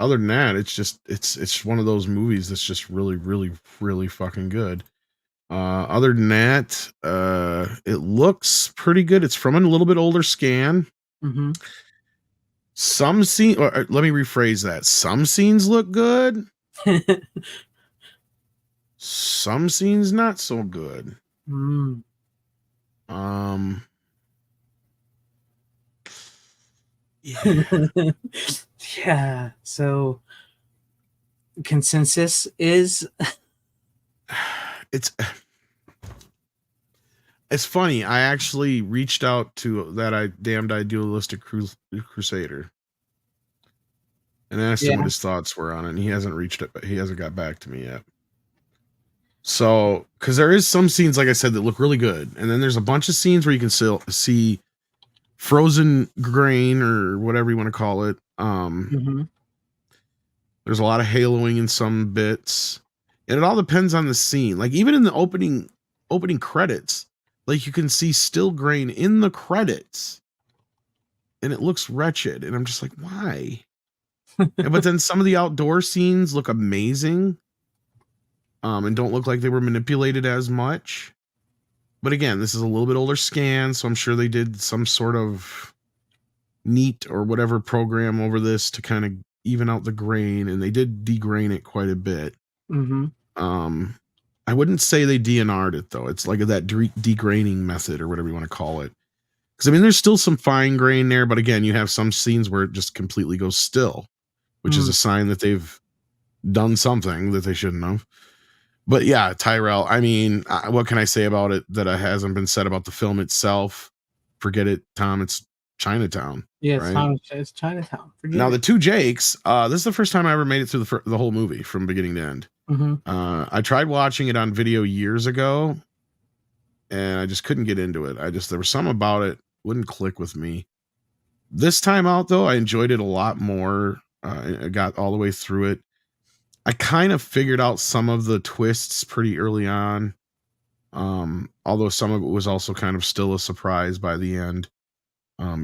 other than that, it's one of those movies that's just really, really, really fucking good. Other than that, it looks pretty good. It's from a little bit older scan. Mm-hmm. Some scene, or let me rephrase that. Some scenes look good. Some scenes not so good. Yeah. Yeah. So consensus is it's funny. I actually reached out to that damned idealistic crusader and asked him what his thoughts were on it, and he hasn't got back to me yet. So, because there is some scenes, like I said, that look really good, and then there's a bunch of scenes where you can still see frozen grain or whatever you want to call it. There's a lot of haloing in some bits, and it all depends on the scene. Like even in the opening credits, like you can see still grain in the credits, and it looks wretched. And I'm just like, why? But then some of the outdoor scenes look amazing, and don't look like they were manipulated as much. But again, this is a little bit older scan, so I'm sure they did some sort of neat or whatever program over this to kind of even out the grain, and they did degrain it quite a bit. I wouldn't say they DNR'd it though. It's like that degraining method or whatever you want to call it. Because I mean, there's still some fine grain there, but again, you have some scenes where it just completely goes still, which is a sign that they've done something that they shouldn't have. But yeah, Tyrell, I mean, what can I say about it that hasn't been said about the film itself? Forget it, Tom. It's Chinatown. Yeah, right? It's Chinatown. Now, The Two Jakes, this is the first time I ever made it through the whole movie from beginning to end. I tried watching it on video years ago, and I just couldn't get into it. There was some about it wouldn't click with me. This time out though, I enjoyed it a lot more. I got all the way through it. I kind of figured out some of the twists pretty early on. Although some of it was also kind of still a surprise by the end.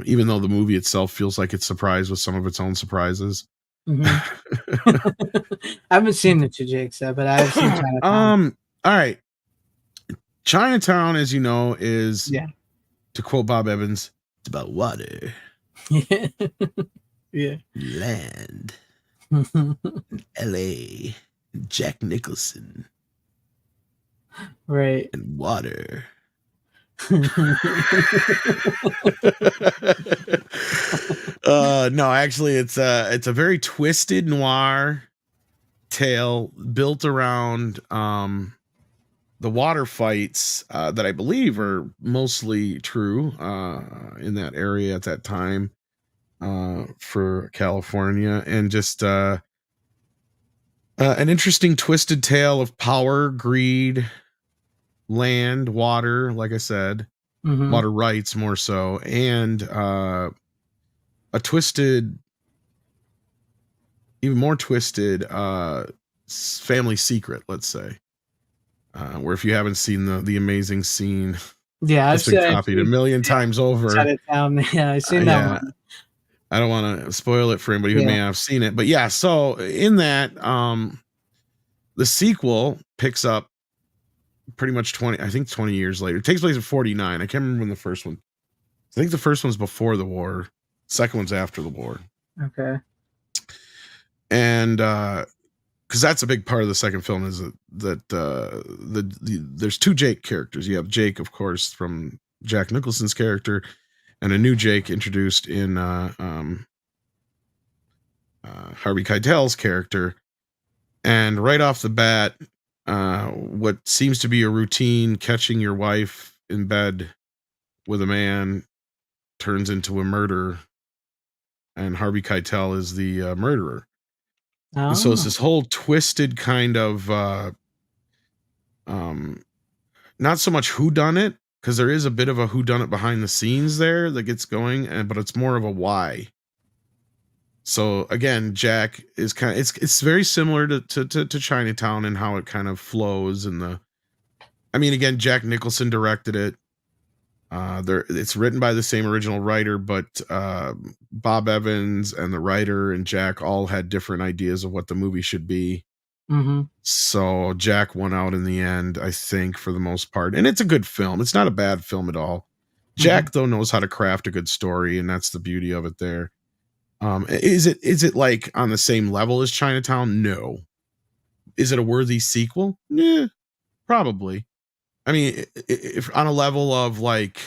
Even though the movie itself feels like it's surprised with some of its own surprises. Mm-hmm. I haven't seen the two Jakes, but I've seen Chinatown. All right. Chinatown, as you know, is, yeah, to quote Bob Evans, it's about water. Yeah. Land. LA. Jack Nicholson. Right. And water. No, actually it's a very twisted noir tale built around the water fights that I believe are mostly true in that area at that time for California, and just an interesting twisted tale of power, greed, land, water, like I said, water rights more so, and a twisted, even more twisted family secret, let's say, where if you haven't seen the amazing scene, yeah, that's been copied a million times over. Chinatown. Yeah, I've seen that one. I don't want to spoil it for anybody who may have seen it, but yeah, so in that the sequel picks up pretty much 20 years later. It takes place in 49. I can't remember when the first one. I think the first one's before the war. Second one's after the war. Okay. And because that's a big part of the second film is that there's two Jake characters. You have Jake, of course, from Jack Nicholson's character, and a new Jake introduced in Harvey Keitel's character. And right off the bat, what seems to be a routine catching your wife in bed with a man turns into a murder, and Harvey Keitel is the murderer. Oh. And so it's this whole twisted kind of not so much whodunit, because there is a bit of a whodunit behind the scenes there that gets going, but it's more of a why. So again, Jack is kind of it's very similar to Chinatown and how it kind of flows, and again, Jack Nicholson directed it. It's written by the same original writer, but Bob Evans and the writer and Jack all had different ideas of what the movie should be. So Jack won out in the end, I think, for the most part. And it's a good film. It's not a bad film at all. Jack, though, knows how to craft a good story, and that's the beauty of it there. Is it like on the same level as Chinatown? No. Is it a worthy sequel? Yeah, probably. I mean, if on a level of like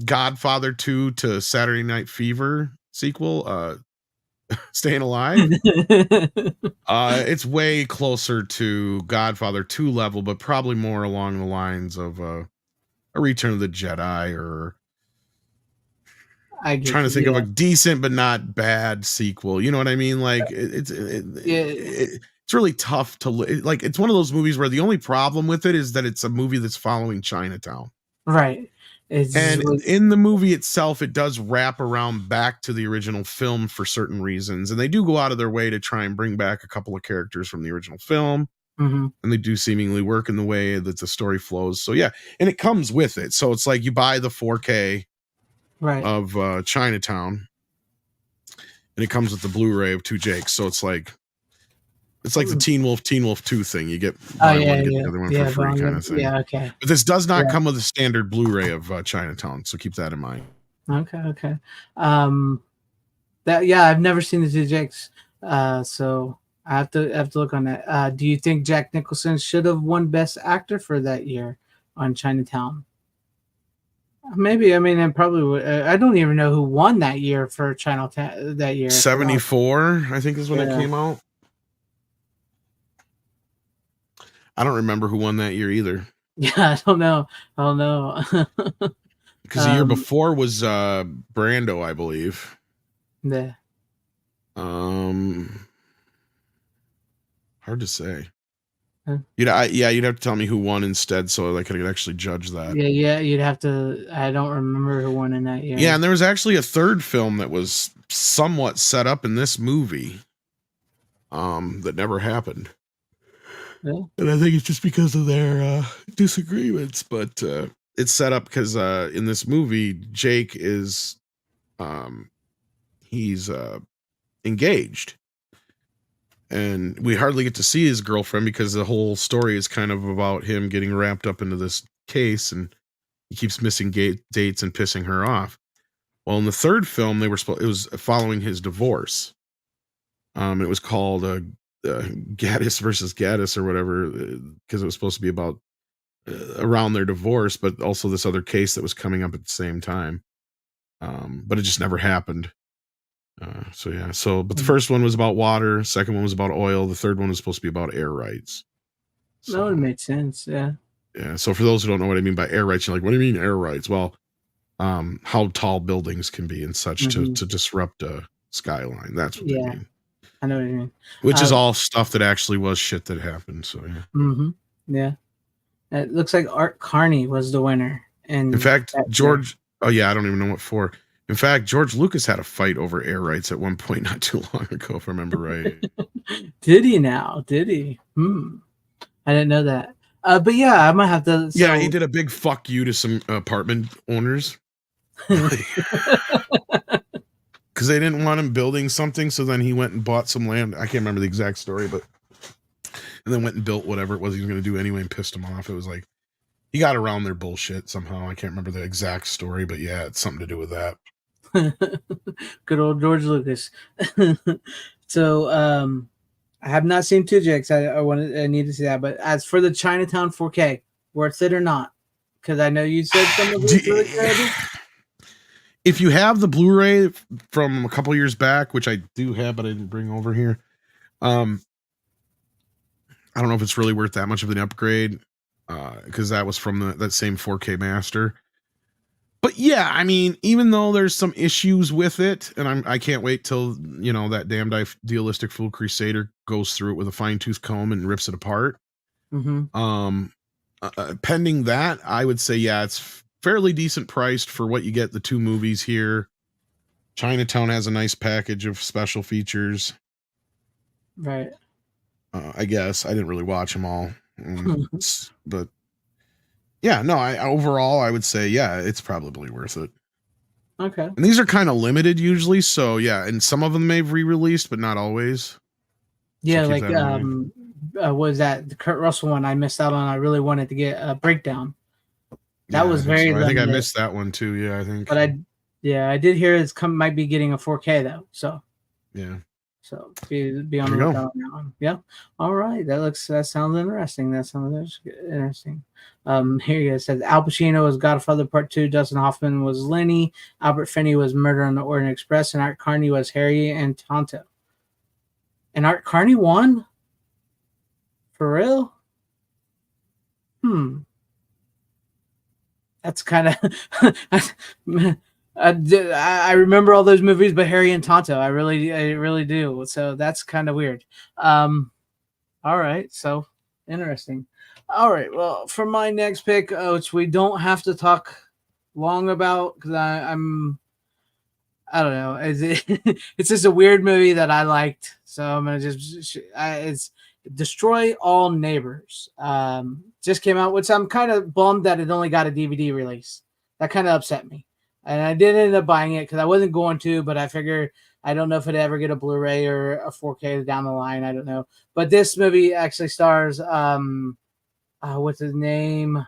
Godfather 2 to Saturday Night Fever sequel, Staying Alive, it's way closer to Godfather 2 level, but probably more along the lines of a Return of the Jedi, or I'm trying to think of a decent but not bad sequel. You know what I mean? Like it's really tough to like. It's one of those movies where the only problem with it is that it's a movie that's following Chinatown. Right. In the movie itself, it does wrap around back to the original film for certain reasons, and they do go out of their way to try and bring back a couple of characters from the original film, and they do seemingly work in the way that the story flows. So yeah, and it comes with it. So it's like you buy the 4K of Chinatown, and it comes with the Blu-ray of Two Jakes. So it's like the Teen Wolf 2 thing. You get buy one, get the other one for free kind of thing. Yeah, okay. But this does not come with a standard Blu-ray of Chinatown, so keep that in mind. Okay. I've never seen the Two Jakes, so I have to look on that. Do you think Jack Nicholson should have won Best Actor for that year on Chinatown? Maybe. I mean, I probably would. I don't even know who won that year for Chinatown that year. 74, I think, is when it came out. I don't remember who won that year either. Yeah, I don't know. Because the year before was Brando, I believe. Yeah. Hard to say. You'd have to tell me who won instead, so I could actually judge that. Yeah, you'd have to. I don't remember who won in that year. Yeah, and there was actually a third film that was somewhat set up in this movie, that never happened. Yeah. And I think it's just because of their disagreements, but it's set up because in this movie, Jake is, he's engaged. And we hardly get to see his girlfriend because the whole story is kind of about him getting wrapped up into this case, and he keeps missing dates and pissing her off. Well, in the third film, it was following his divorce. It was called Gaddis versus Gaddis or whatever, because it was supposed to be about around their divorce, but also this other case that was coming up at the same time. But it just never happened. But the first one was about water, second one was about oil, the third one was supposed to be about air rights. No, it made sense. Yeah. Yeah. So for those who don't know what I mean by air rights, you're like, what do you mean air rights? Well, how tall buildings can be and such to disrupt a skyline. That's what they mean. I know what you mean. Which is all stuff that actually was shit that happened. So yeah. Yeah. It looks like Art Carney was the winner. And in fact, George. Oh yeah, I don't even know what for. In fact, George Lucas had a fight over air rights at one point not too long ago, if I remember right. Did he now? Did he? I didn't know that. But yeah, I might have to. Yeah, he did a big fuck you to some apartment owners. Because they didn't want him building something, so then he went and bought some land. I can't remember the exact story, but and then went and built whatever it was he was going to do anyway and pissed him off. It was like he got around their bullshit somehow. I can't remember the exact story, but yeah, it's something to do with that. Good old George Lucas. So I have not seen Two Jakes. I need to see that. But as for the Chinatown 4K, worth it or not? Because I know you said some of it really good. If you have the Blu-ray from a couple years back, which I do have, but I didn't bring over here, I don't know if it's really worth that much of an upgrade, because that was from that same 4K master. But yeah, I mean, even though there's some issues with it, and I can't wait till that damned idealistic fool Crusader goes through it with a fine-tooth comb and rips it apart. Pending that, I would say it's fairly decent priced for what you get the two movies here. Chinatown has a nice package of special features. Right. I guess I didn't really watch them all, but yeah, no. Overall, I would say it's probably worth it. Okay. And these are kind of limited usually, so yeah, and some of them they've re-released, but not always. Yeah, so like was that the Kurt Russell one I missed out on? I really wanted to get a breakdown. That was very limited. I think I missed that one too. Yeah, I think. But I did hear might be getting a 4K though. So yeah. So be on the lookout on that one. Yeah. All right. That sounds interesting. That sounds interesting. Here you go. It says Al Pacino was Godfather Part 2. Dustin Hoffman was Lenny. Albert Finney was Murder on the Orient Express, and Art Carney was Harry and Tonto. And Art Carney won? For real? That's kind of I remember all those movies, but Harry and Tonto, I really do. So that's kind of weird. All right, so interesting. All right, well, for my next pick, which we don't have to talk long about because I don't know, it's just a weird movie that I liked, so I'm gonna it's Destroy All Neighbors. Just came out, which I'm kind of bummed that it only got a DVD release. That kind of upset me. And I did end up buying it because I wasn't going to, but I figure I don't know if it'd ever get a Blu-ray or a 4K down the line. I don't know. But this movie actually stars, what's his name?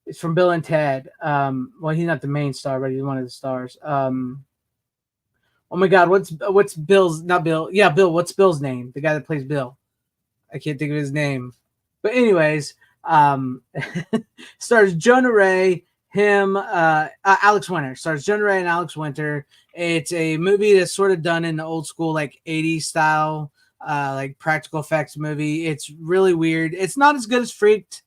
It's from Bill and Ted. Well, he's not the main star, but he's one of the stars. Oh my God, what's Bill's? Not Bill. Yeah, Bill. What's Bill's name? The guy that plays Bill. I can't think of his name. But anyways, stars Jonah Ray. Alex Winter stars Jonah Ray and Alex Winter. It's a movie that's sort of done in the old school, like 80s style, like practical effects movie. It's really weird. It's not as good as Freaked.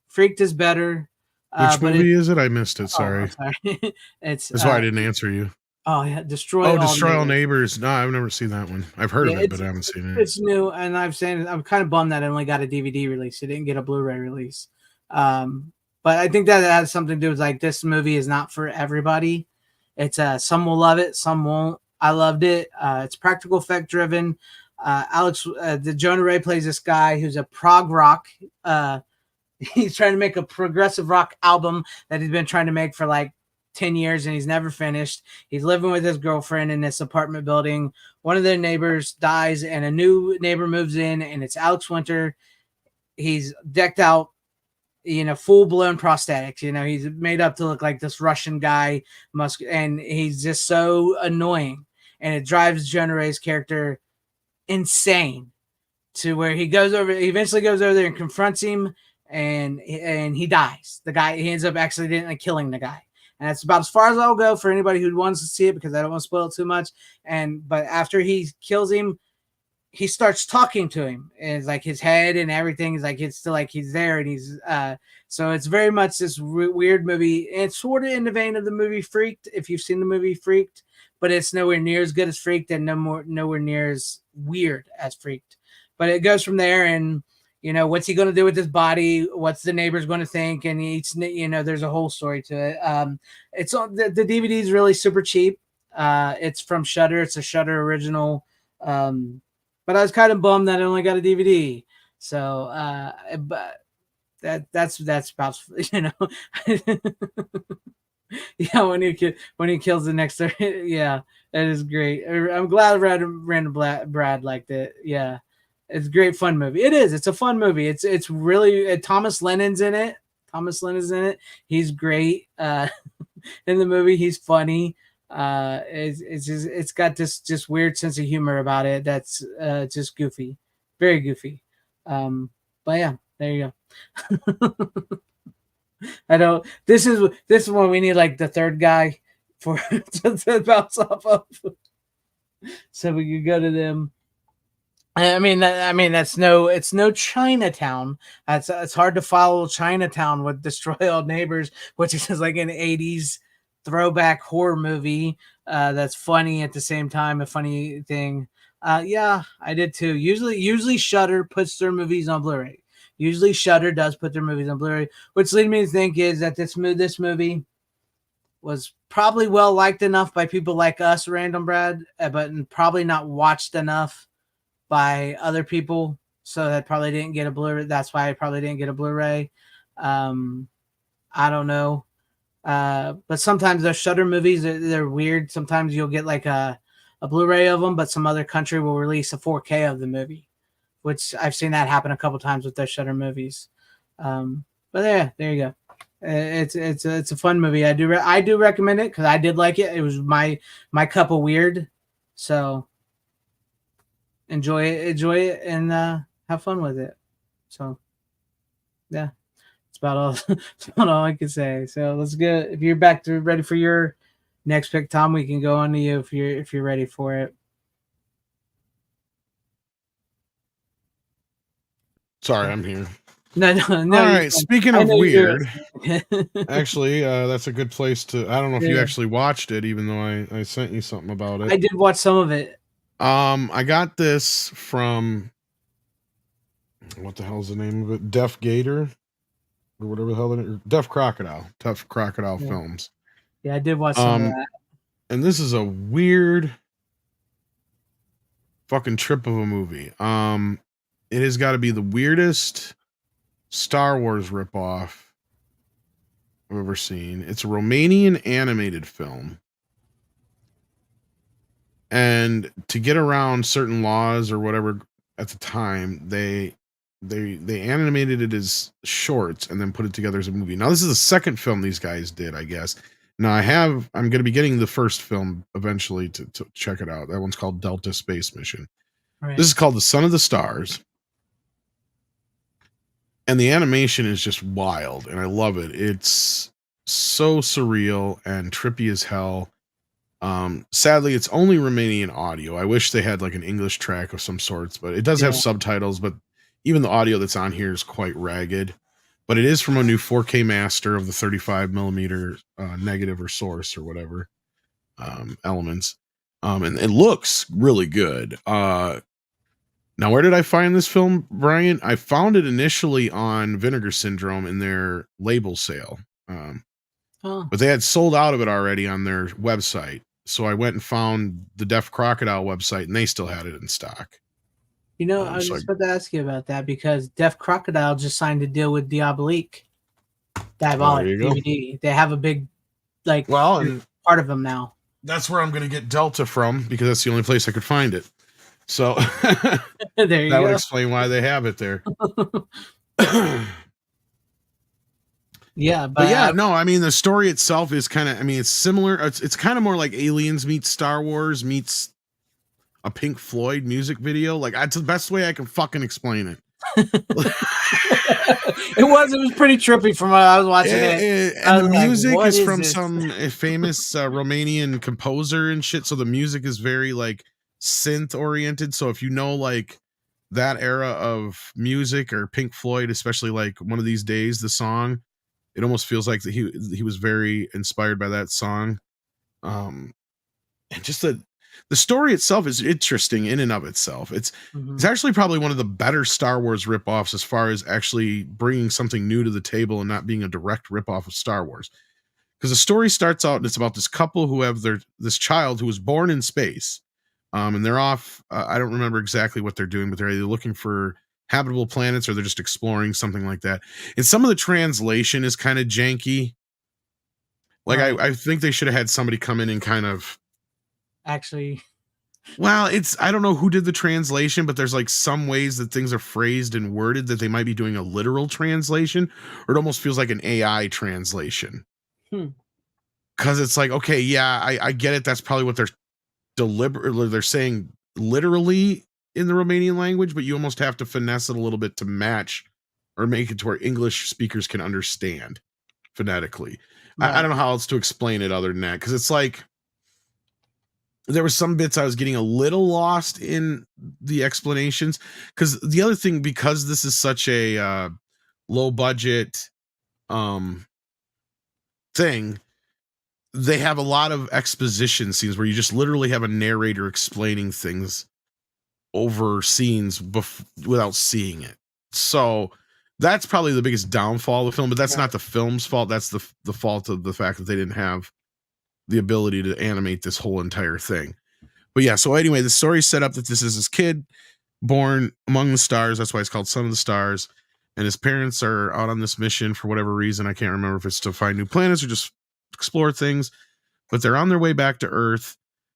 Freaked is better. Which movie is it? I missed it. Sorry. Sorry. That's why I didn't answer you. Oh yeah, Destroy Oh, All Destroy All Neighbors. Neighbors. No, I've never seen that one. I've heard Yeah, of it, but I haven't seen it. it's new, and I'm kind of bummed that it only got a DVD release. It didn't get a Blu-ray release. But I think that has something to do with like this movie is not for everybody. It's some will love it, some won't. I loved it. It's practical effect driven. The Jonah Ray plays this guy who's a prog rock. He's trying to make a progressive rock album that he's been trying to make for like 10 years and he's never finished. He's living with his girlfriend in this apartment building. One of their neighbors dies and a new neighbor moves in and it's Alex Winter. He's decked out, full blown prosthetics. He's made up to look like this Russian guy, and he's just so annoying. And it drives Jonah Ray's character insane to where he eventually goes over there and confronts him and he dies. He ends up accidentally killing the guy. And that's about as far as I'll go for anybody who wants to see it because I don't want to spoil it too much. But after he kills him, he starts talking to him, and it's like his head and everything is like it's still like he's there, and he's so it's very much this weird movie. And it's sort of in the vein of the movie Freaked, if you've seen the movie Freaked, but it's nowhere near as good as Freaked, and nowhere near as weird as Freaked. But it goes from there, and what's he going to do with his body? What's the neighbors going to think? And there's a whole story to it. It's on the DVD is really super cheap. It's from Shudder. It's a Shudder original. But I was kind of bummed that I only got a DVD. So, but that's about yeah. When he kills the next, yeah, that is great. I'm glad Random Brad liked it. Yeah, it's a great fun movie. It is. It's a fun movie. It's really Thomas Lennon's in it. Thomas Lennon's in it. He's great in the movie. He's funny. It's got this just weird sense of humor about it that's just goofy, very goofy. But yeah, there you go. I don't. This is when we need like the third guy for to bounce off of, so we could go to them. It's no Chinatown. It's hard to follow Chinatown with Destroy All Neighbors, which is like an '80s throwback horror movie that's funny at the same time, a funny thing. Yeah, I did too. Usually Shudder puts their movies on Blu-ray. Usually Shudder does put their movies on Blu-ray, which leads me to think is that this movie was probably well liked enough by people like us, Random Brad, but probably not watched enough by other people, so that probably didn't get a Blu-ray. That's why I probably didn't get a Blu-ray. I don't know. But sometimes those Shudder movies, they're weird. Sometimes you'll get like a Blu-ray of them, but some other country will release a 4K of the movie, which I've seen that happen a couple times with those Shudder movies. But yeah, there you go. It's a fun movie. I do recommend it because I did like it. It was my cup of weird. So enjoy it, and have fun with it. So yeah. It's about all. That's about all I can say. So let's go. If you're ready for your next pick, Tom, we can go on to you if you're ready for it. Sorry, I'm here. No. All right. Speaking of weird, actually, that's a good place to. I don't know if you actually watched it, even though I sent you something about it. I did watch some of it. I got this from what the hell's the name of it? Deaf Gator. Or whatever the hell that is. Deaf Crocodile Films. Yeah, I did watch some of that. And this is a weird fucking trip of a movie. It has got to be the weirdest Star Wars ripoff I've ever seen. It's a Romanian animated film. And to get around certain laws or whatever at the time, they animated it as shorts and then put it together as a movie. Now this is the second film these guys did, I guess. Now I'm going to be getting the first film eventually to check it out. That one's called Delta Space Mission. Right. This is called The Son of the Stars. And the animation is just wild and I love it. It's so surreal and trippy as hell. Sadly, it's only Romanian audio. I wish they had like an English track of some sorts, but it does have subtitles, but even the audio that's on here is quite ragged. But it is from a new 4K master of the 35 millimeter negative or source or whatever. elements. And it looks really good. Now, where did I find this film, Brian? I found it initially on Vinegar Syndrome in their label sale. But they had sold out of it already on their website. So I went and found the Deaf Crocodile website, and they still had it in stock. You know, I was just about to ask you about that because Deaf Crocodile just signed a deal with Diabolique DVD. They have a big, and part of them now. That's where I'm going to get Delta from because that's the only place I could find it. So there you that go. would explain why they have it there. Yeah, but yeah, no, I mean the story itself is kind of, I mean, it's similar. It's kind of more like Aliens meets Star Wars meets a Pink Floyd music video. Like that's the best way I can fucking explain it. It was pretty trippy from when I was watching it. And the music is from some famous Romanian composer and shit. So the music is very like synth oriented. So if you know like that era of music or Pink Floyd, especially like One of These Days, the song, it almost feels like that he was very inspired by that song. And just the story itself is interesting in and of itself. It's actually probably one of the better Star Wars ripoffs as far as actually bringing something new to the table and not being a direct ripoff of Star Wars. Because the story starts out and it's about this couple who have this child who was born in space. And they're off. I don't remember exactly what they're doing, but they're either looking for habitable planets or they're just exploring something like that. And some of the translation is kind of janky. Like I think they should have had somebody come in and kind of actually. Well, I don't know who did the translation, but there's like some ways that things are phrased and worded that they might be doing a literal translation, or it almost feels like an AI translation. Cause it's like, okay, yeah, I get it. That's probably what they're they're saying literally in the Romanian language, but you almost have to finesse it a little bit to match or make it to where English speakers can understand phonetically. Right. I don't know how else to explain it other than that. Cause it's like, there were some bits I was getting a little lost in the explanations. Cause the other thing, because this is such a low budget thing, they have a lot of exposition scenes where you just literally have a narrator explaining things over scenes without seeing it. So that's probably the biggest downfall of the film, but that's not the film's fault. That's the fault of the fact that they didn't have the ability to animate this whole entire thing. But yeah, so anyway, the story's set up that this is this kid born among the stars. That's why it's called Son of the Stars. And his parents are out on this mission for whatever reason. I can't remember if it's to find new planets or just explore things, but they're on their way back to Earth.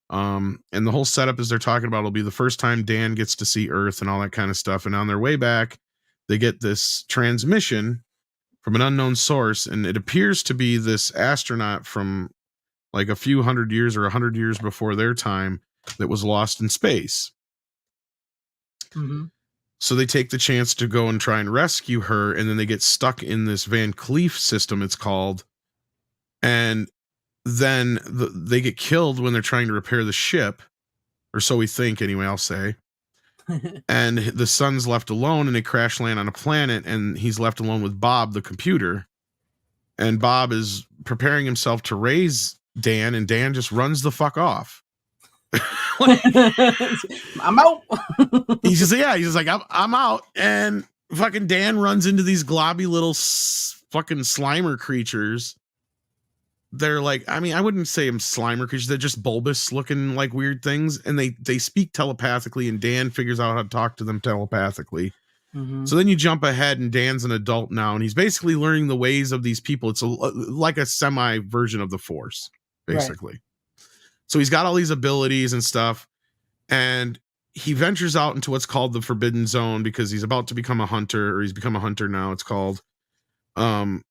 And the whole setup is they're talking about it'll be the first time Dan gets to see Earth and all that kind of stuff. And on their way back, they get this transmission from an unknown source. And it appears to be this astronaut from like a few 100 years or 100 years before their time that was lost in space. So they take the chance to go and try and rescue her. And then they get stuck in this Van Cleef system, it's called. And then they get killed when they're trying to repair the ship, or so we think anyway, I'll say. And the son's left alone and they crash land on a planet and he's left alone with Bob, the computer. And Bob is preparing himself to raise Dan, and Dan just runs the fuck off. I'm out. He's just like, I'm out. And fucking Dan runs into these globby little fucking Slimer creatures. They're like, I mean, I wouldn't say them Slimer creatures. They're just bulbous looking like weird things. And they speak telepathically, and Dan figures out how to talk to them telepathically. So then you jump ahead and Dan's an adult now, and he's basically learning the ways of these people. It's like a semi version of the Force, basically. Right. So he's got all these abilities and stuff, and he ventures out into what's called the Forbidden Zone because he's about to become a hunter, or he's become a hunter now, it's called. And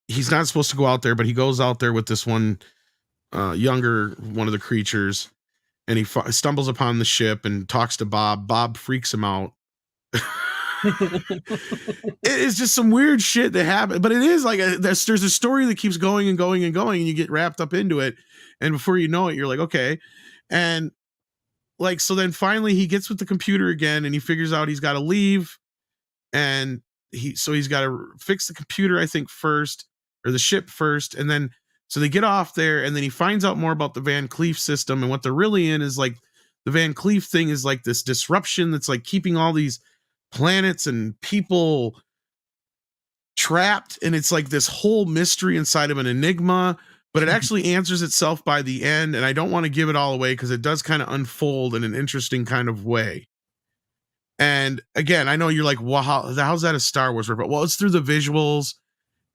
he's not supposed to go out there, but he goes out there with this one younger one of the creatures, and he stumbles upon the ship and talks to Bob. Bob freaks him out. It's just some weird shit that happened, but it is like there's a story that keeps going and going and going, and you get wrapped up into it, and before you know it, you're like, okay. And like, so then finally he gets with the computer again, and he figures out he's got to leave, and he's got to fix the computer, I think, first, or the ship first, and then So they get off there, and then he finds out more about the Van Cleef system, and what they're really in is like the Van Cleef thing is like this disruption that's like keeping all these planets and people trapped, and it's like this whole mystery inside of an enigma, but it actually answers itself by the end, and I don't want to give it all away because it does kind of unfold in an interesting kind of way. And again, I know you're like, well, how's that a Star Wars ripoff? Well, it's through the visuals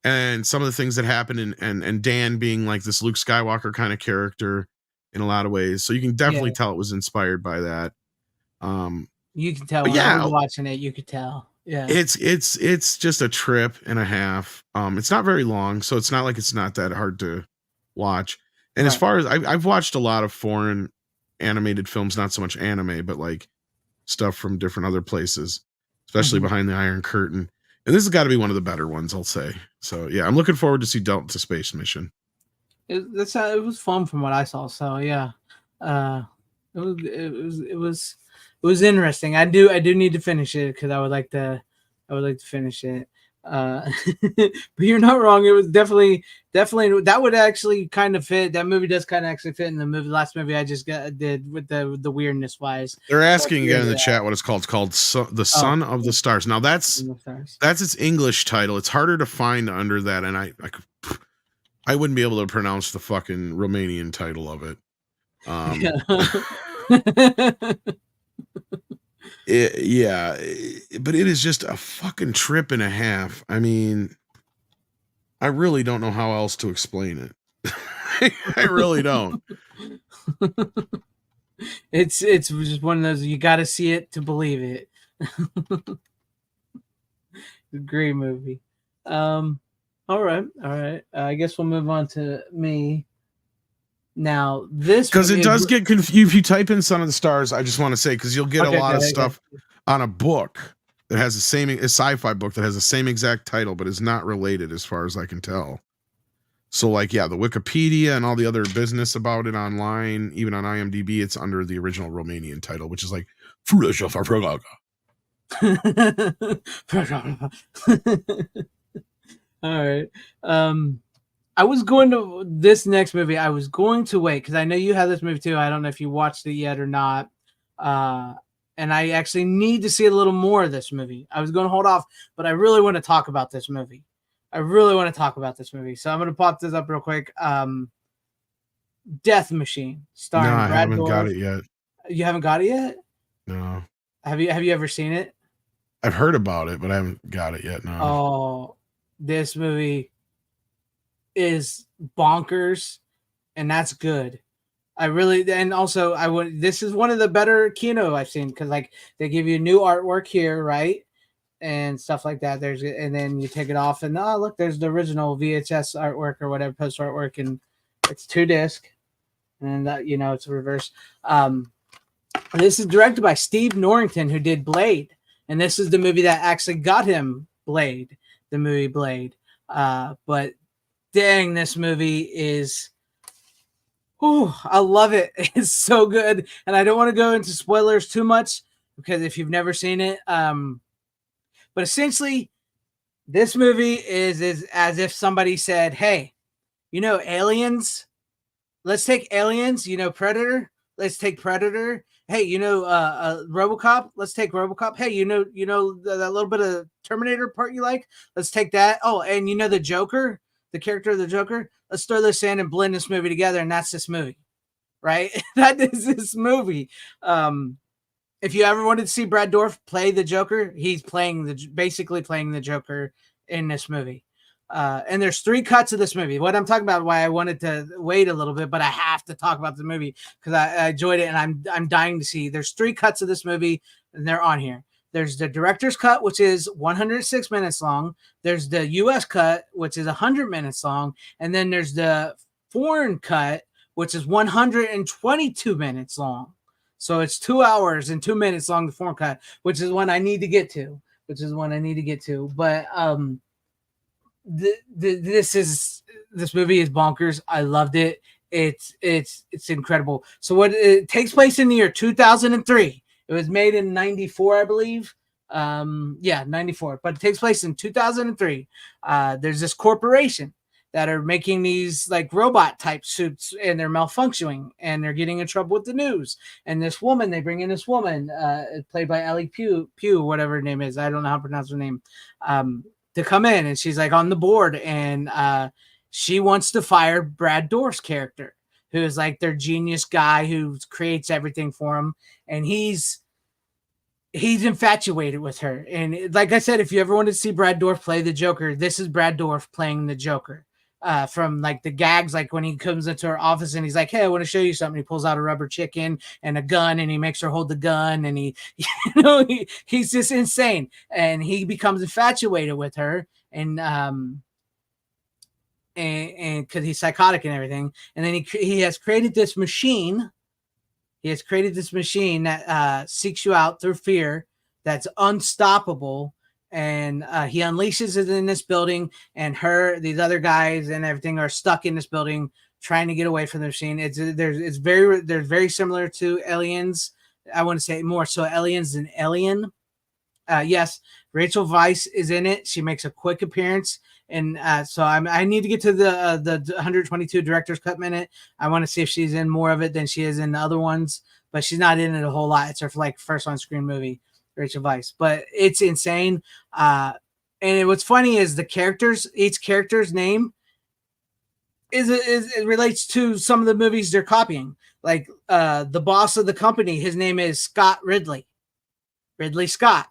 and some of the things that happen, and Dan being like this Luke Skywalker kind of character in a lot of ways. So you can definitely tell it was inspired by that. You can tell when I was watching it, you could tell. Yeah. It's just a trip and a half. It's not very long, so it's not like it's not that hard to watch. And as far as I've watched a lot of foreign animated films, not so much anime, but like stuff from different other places, especially behind the Iron Curtain. And this has got to be one of the better ones, I'll say. So yeah, I'm looking forward to see Delta Space Mission. It was fun from what I saw. So yeah, it was interesting. I do need to finish it because I would like to finish it. But you're not wrong. It was definitely that would actually kind of fit. That movie does kind of actually fit in the last movie I just did with the weirdness wise. They're asking again in the chat what it's called. It's called The Son of the Stars. Now that's its English title. It's harder to find under that, and I wouldn't be able to pronounce the fucking Romanian title of it. But it is just a fucking trip and a half. I mean, I really don't know how else to explain it. I really don't. It's just one of those, you got to see it to believe it. Great movie. All right. I guess we'll move on to me. Now, this because it does get confused. If you type in Son of the Stars, I just want to say, because you'll get a lot of stuff on a book that has the same, a sci-fi book that has the same exact title, but is not related as far as I can tell. So like, yeah, the Wikipedia and all the other business about it online, even on IMDb, it's under the original Romanian title, which is like all right. I was going to this next movie. I was going to wait because I know you have this movie too. I don't know if you watched it yet or not. And I actually need to see a little more of this movie. I was going to hold off, but I really want to talk about this movie. So I'm going to pop this up real quick. Death Machine, starring Brad Dourif. I haven't got it yet. You haven't got it yet? No. Have you ever seen it? I've heard about it, but I haven't got it yet. No. Oh, this movie is bonkers, and that's good. This is one of the better Kino I've seen, because like they give you new artwork here, right, and stuff like that. And then you take it off, and look, there's the original VHS artwork or whatever, post artwork, and it's 2-disc, and it's a reverse. This is directed by Steve Norrington, who did Blade, and this is the movie that actually got him Blade, the movie Blade. But dang, this movie is, I love it. It's so good. And I don't want to go into spoilers too much, because if you've never seen it, but essentially this movie is as if somebody said, hey, aliens, let's take aliens, Predator, let's take Predator. Hey, RoboCop, let's take RoboCop. Hey, that little bit of Terminator part you like, let's take that. Oh, and the Joker, the character of the Joker, let's throw this in and blend this movie together, and that's this movie, right? That is this movie. If you ever wanted to see Brad Dourif play the Joker, he's basically playing the Joker in this movie. And there's 3 cuts of this movie. What I'm talking about, why I wanted to wait a little bit, but I have to talk about the movie because I enjoyed it, and I'm dying to see. There's 3 cuts of this movie, and they're on here. There's the director's cut, which is 106 minutes long. There's the U.S. cut, which is 100 minutes long. And then there's the foreign cut, which is 122 minutes long. So it's 2 hours and 2 minutes long, the foreign cut, which is one I need to get to. But this movie is bonkers. I loved it. It's incredible. So it takes place in the year 2003. It was made in 94, I believe. 94, but it takes place in 2003. There's this corporation that are making these like robot type suits, and they're malfunctioning, and they're getting in trouble with the news. And this woman, they bring in this woman, played by Ellie Pugh, whatever her name is. I don't know how to pronounce her name, to come in, and she's like on the board, and she wants to fire Brad Dourif's character, who is like their genius guy who creates everything for him, and he's infatuated with her. And like I said, if you ever wanted to see Brad Dourif play the Joker, this is Brad Dourif playing the Joker. From like the gags, like when he comes into her office and he's like, "Hey, I want to show you something." He pulls out a rubber chicken and a gun, and he makes her hold the gun, and he's just insane, and he becomes infatuated with her, and because he's psychotic and everything, and then he has created this machine. He has created this machine that seeks you out through fear, that's unstoppable, and he unleashes it in this building, and these other guys and everything are stuck in this building trying to get away from the machine. It's very similar to Aliens. I want to say more so Aliens than Alien. Yes, Rachel Weisz is in it. She makes a quick appearance, and so I need to get to the 122 director's cut minute. I want to see if she's in more of it than she is in the other ones, but she's not in it a whole lot. It's her like first on screen movie, Rachel Weisz, but it's insane. And what's funny is each character's name it relates to some of the movies they're copying. Like the boss of the company, his name is Scott Ridley Scott.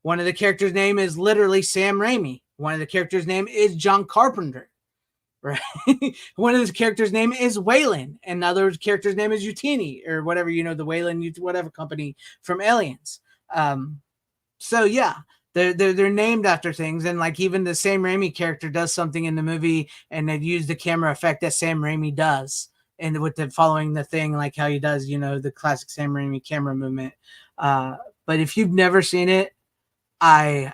One of the characters' name is literally Sam Raimi. One of the characters' name is John Carpenter. Right? One of the characters' name is Wayland. And another character's name is Utini, or whatever, the Wayland, whatever company from Aliens. So yeah, they're named after things. And like even the Sam Raimi character does something in the movie, and they've used the camera effect that Sam Raimi does. And with the following the thing, like how he does, the classic Sam Raimi camera movement. But if you've never seen it, I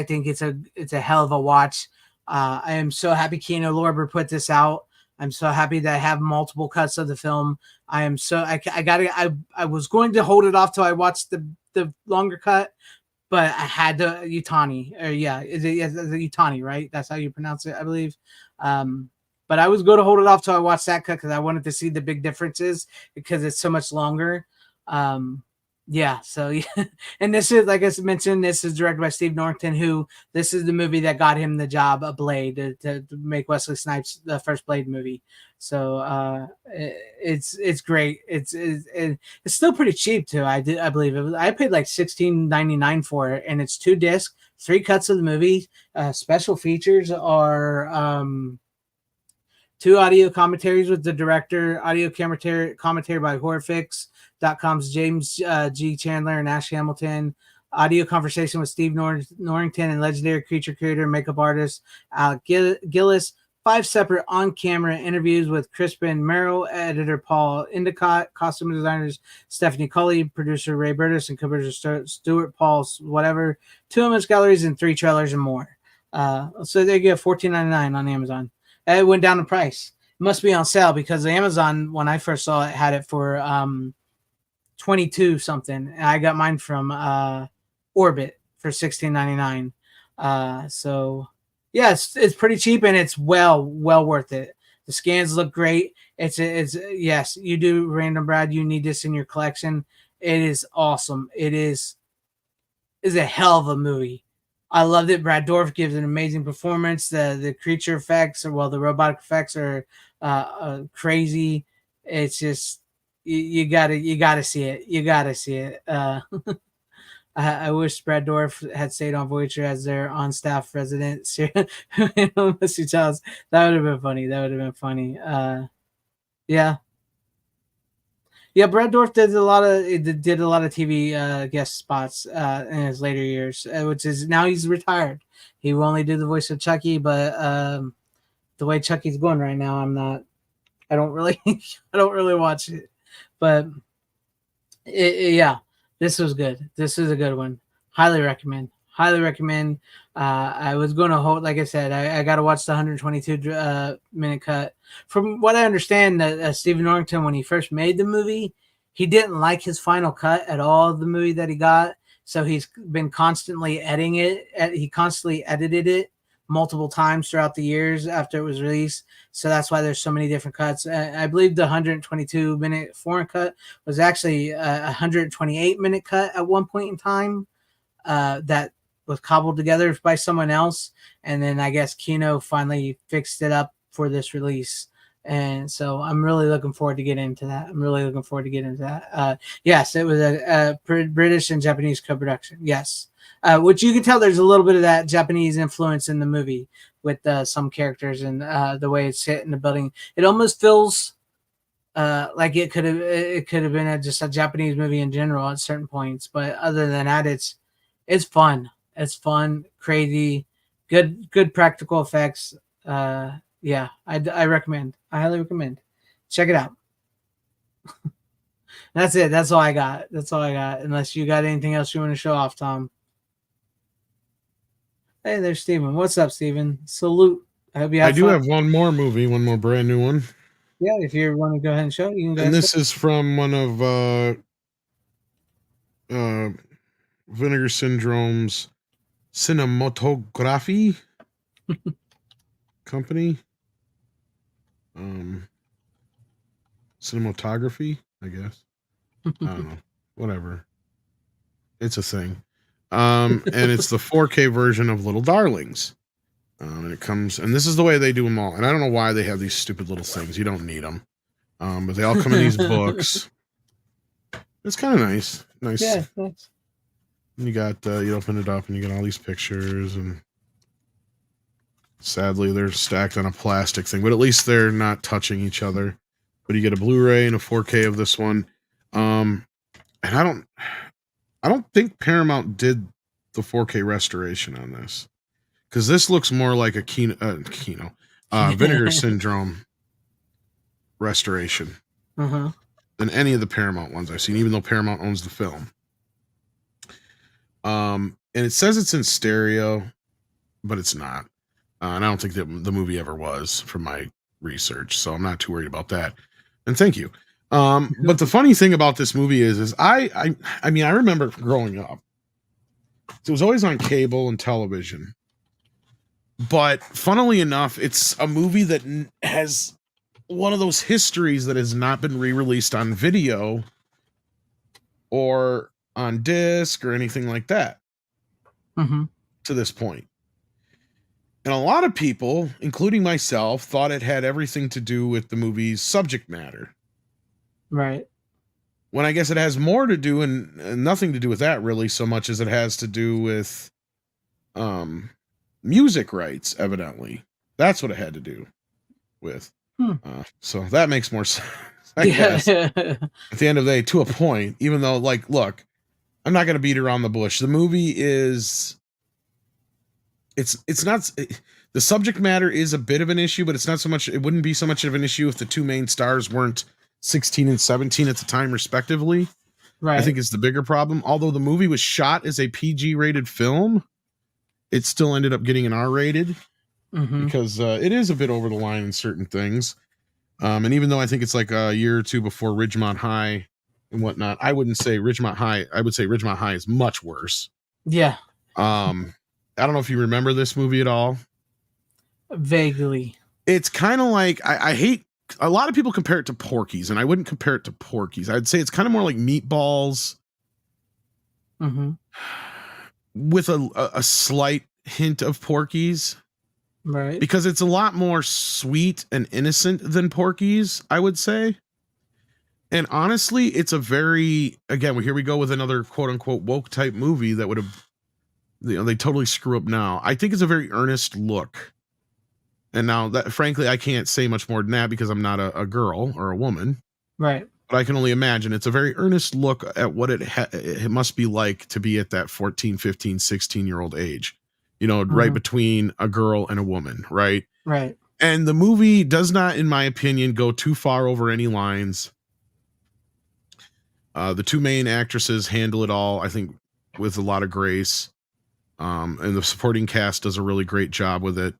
think it's a hell of a watch. I am so happy Keanu Lorber put this out. I'm so happy that I have multiple cuts of the film. I was going to hold it off till I watched the longer cut, but I had to Utani. Is it Utani, right? That's how you pronounce it, I believe. But I was going to hold it off till I watched that cut because I wanted to see the big differences because it's so much longer. So yeah. And this is, like I mentioned, this is directed by Steve Norrington, this is the movie that got him the job of Blade to make Wesley Snipes the first Blade movie. So it's great. It's still pretty cheap too. I believe I paid like $16.99 for it, and it's 2 discs, 3 cuts of the movie. Special features are 2 audio commentaries with the director, audio commentary by HorrorFix.com's James G. Chandler and Ash Hamilton, audio conversation with Steve Norrington and legendary creature creator and makeup artist Alec Gillis, 5 separate on-camera interviews with Crispin Merrill, editor Paul Endicott, costume designers Stephanie Culley, producer Ray Burtis, and co-producer Stuart Paul, whatever, 2 image galleries, and 3 trailers and more. So they get $14.99 on Amazon. It went down in price. It must be on sale because Amazon, when I first saw it, had it for $22 something, and I got mine from Orbit for $16.99. So yeah, it's pretty cheap, and it's well worth it. The scans look great. It's yes, you do, Random Brad. You need this in your collection. It is awesome. It is a hell of a movie. I loved it. Brad Dourif gives an amazing performance. The creature effects, the robotic effects are crazy. It's just you gotta see it. You gotta see it. I wish Brad Dourif had stayed on Voyager as their on-staff resident. That would have been funny. Yeah. Yeah, Brad Dourif did a lot of TV guest spots in his later years, which is now he's retired. He will only do the voice of Chucky, but the way Chucky's going right now, I don't really watch it. But yeah, this was good. This is a good one. Highly recommend. I was going to hold, like I said, I got to watch the 122 minute cut. From what I understand, that Stephen Norrington, when he first made the movie, he didn't like his final cut at all of the movie that he got. So he's been constantly editing it. He constantly edited it multiple times throughout the years after it was released. So that's why there's so many different cuts. I believe the 122-minute foreign cut was actually a 128-minute cut at one point in time that was cobbled together by someone else. And then I guess Kino finally fixed it up for this release. And so I'm really looking forward to get into that. Yes, it was a British and Japanese co-production. Yes. Which you can tell there's a little bit of that Japanese influence in the movie with some characters and the way it's hit in the building. It almost feels like it could have been just a Japanese movie in general at certain points. But other than that, it's fun. It's fun, crazy, good practical effects. Yeah, I recommend. I highly recommend. Check it out. That's it. That's all I got. Unless you got anything else you want to show off, Tom. Hey, there's Steven. What's up, Steven? Salute. I hope you have fun. have one more movie, one more brand new one. Yeah, if you want to go ahead and show, you can go. And this is from one of Vinegar Syndrome's cinematography company. Cinematography, I guess. I don't know. Whatever. It's a thing. And it's the 4K version of Little Darlings. And it comes, and this is the way they do them all. And I don't know why they have these stupid little things. You don't need them. But they all come in these books. It's kind of nice. Nice. Yeah, nice. And you got, you open it up and you get all these pictures, and sadly they're stacked on a plastic thing, but at least they're not touching each other. But you get a Blu-ray and a 4K of this one. And I don't think Paramount did the 4K restoration on this, because this looks more like a Vinegar Syndrome restoration than any of the Paramount ones I've seen, even though Paramount owns the film. And it says it's in stereo, but it's not. And I don't think that the movie ever was, from my research, so I'm not too worried about that. And thank you. But the funny thing about this movie is I mean, I remember growing up, it was always on cable and television. But funnily enough, it's a movie that has one of those histories that has not been re-released on video or on disc or anything like that to this point. And a lot of people, including myself, thought it had everything to do with the movie's subject matter. Right. When I guess it has more to do and nothing to do with that really, so much as it has to do with music rights, evidently. That's what it had to do with. So that makes more sense, I guess. At the end of the day, to a point, even though, like, look, I'm not going to beat around the bush. The movie is... It's not... The subject matter is a bit of an issue, but it's not so much... It wouldn't be so much of an issue if the two main stars weren't 16 and 17 at the time, respectively. Right. I think it's the bigger problem. Although the movie was shot as a PG-rated film, it still ended up getting an R-rated because it is a bit over the line in certain things. And even though I think it's like a year or two before Ridgemont High and whatnot, I wouldn't say Ridgemont High. I would say Ridgemont High is much worse. Yeah. I don't know if you remember this movie at all. Vaguely. It's kind of like, I hate, a lot of people compare it to Porky's, and I wouldn't compare it to Porky's. I'd say it's kind of more like Meatballs with a slight hint of Porky's. Right. Because it's a lot more sweet and innocent than Porky's, I would say. And honestly, it's a very, again, here we go with another quote unquote woke type movie that would have, they totally screw up now. I think it's a very earnest look. And now that, frankly, I can't say much more than that because I'm not a girl or a woman. Right. But I can only imagine it's a very earnest look at what it must be like to be at that 14, 15, 16-year-old age. You know, right between a girl and a woman, right? Right. And the movie does not, in my opinion, go too far over any lines. The two main actresses handle it all, I think, with a lot of grace. And the supporting cast does a really great job with it.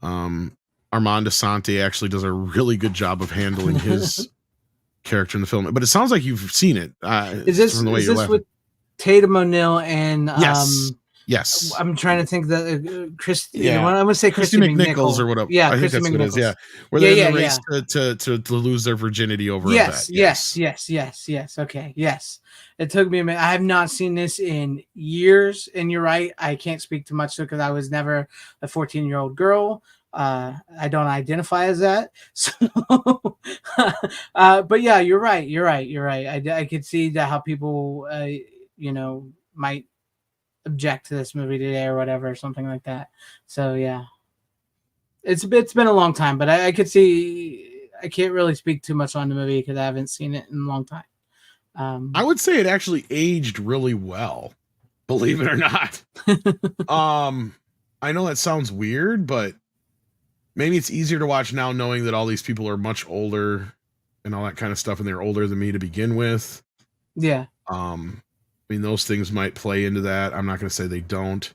Armand Assante actually does a really good job of handling his character in the film. But it sounds like you've seen it. Is this, from the way you're laughing. With Tatum O'Neal and yes. Yes. I'm trying to think that Christy. Yeah. I'm going to say Christy Christy McNichols McNichol. or whatever. Yeah, I think Christy that's what it is. Yeah. McNichols. Where they're in Yeah, the race yeah. to lose their virginity over a Yes, vet. yes. Okay, yes. It took me a minute. I have not seen this in years, and you're right. I can't speak too much because I was never a 14-year-old girl. I don't identify as that. So, but yeah, you're right. I could see that how people, might object to this movie today or whatever, or something like that. So yeah, it's been a long time, but I could see. I can't really speak too much on the movie because I haven't seen it in a long time. I would say it actually aged really well, believe it or not. I know that sounds weird, but maybe it's easier to watch now knowing that all these people are much older and all that kind of stuff, and they're older than me to begin with. Yeah. I mean, those things might play into that. I'm not going to say they don't.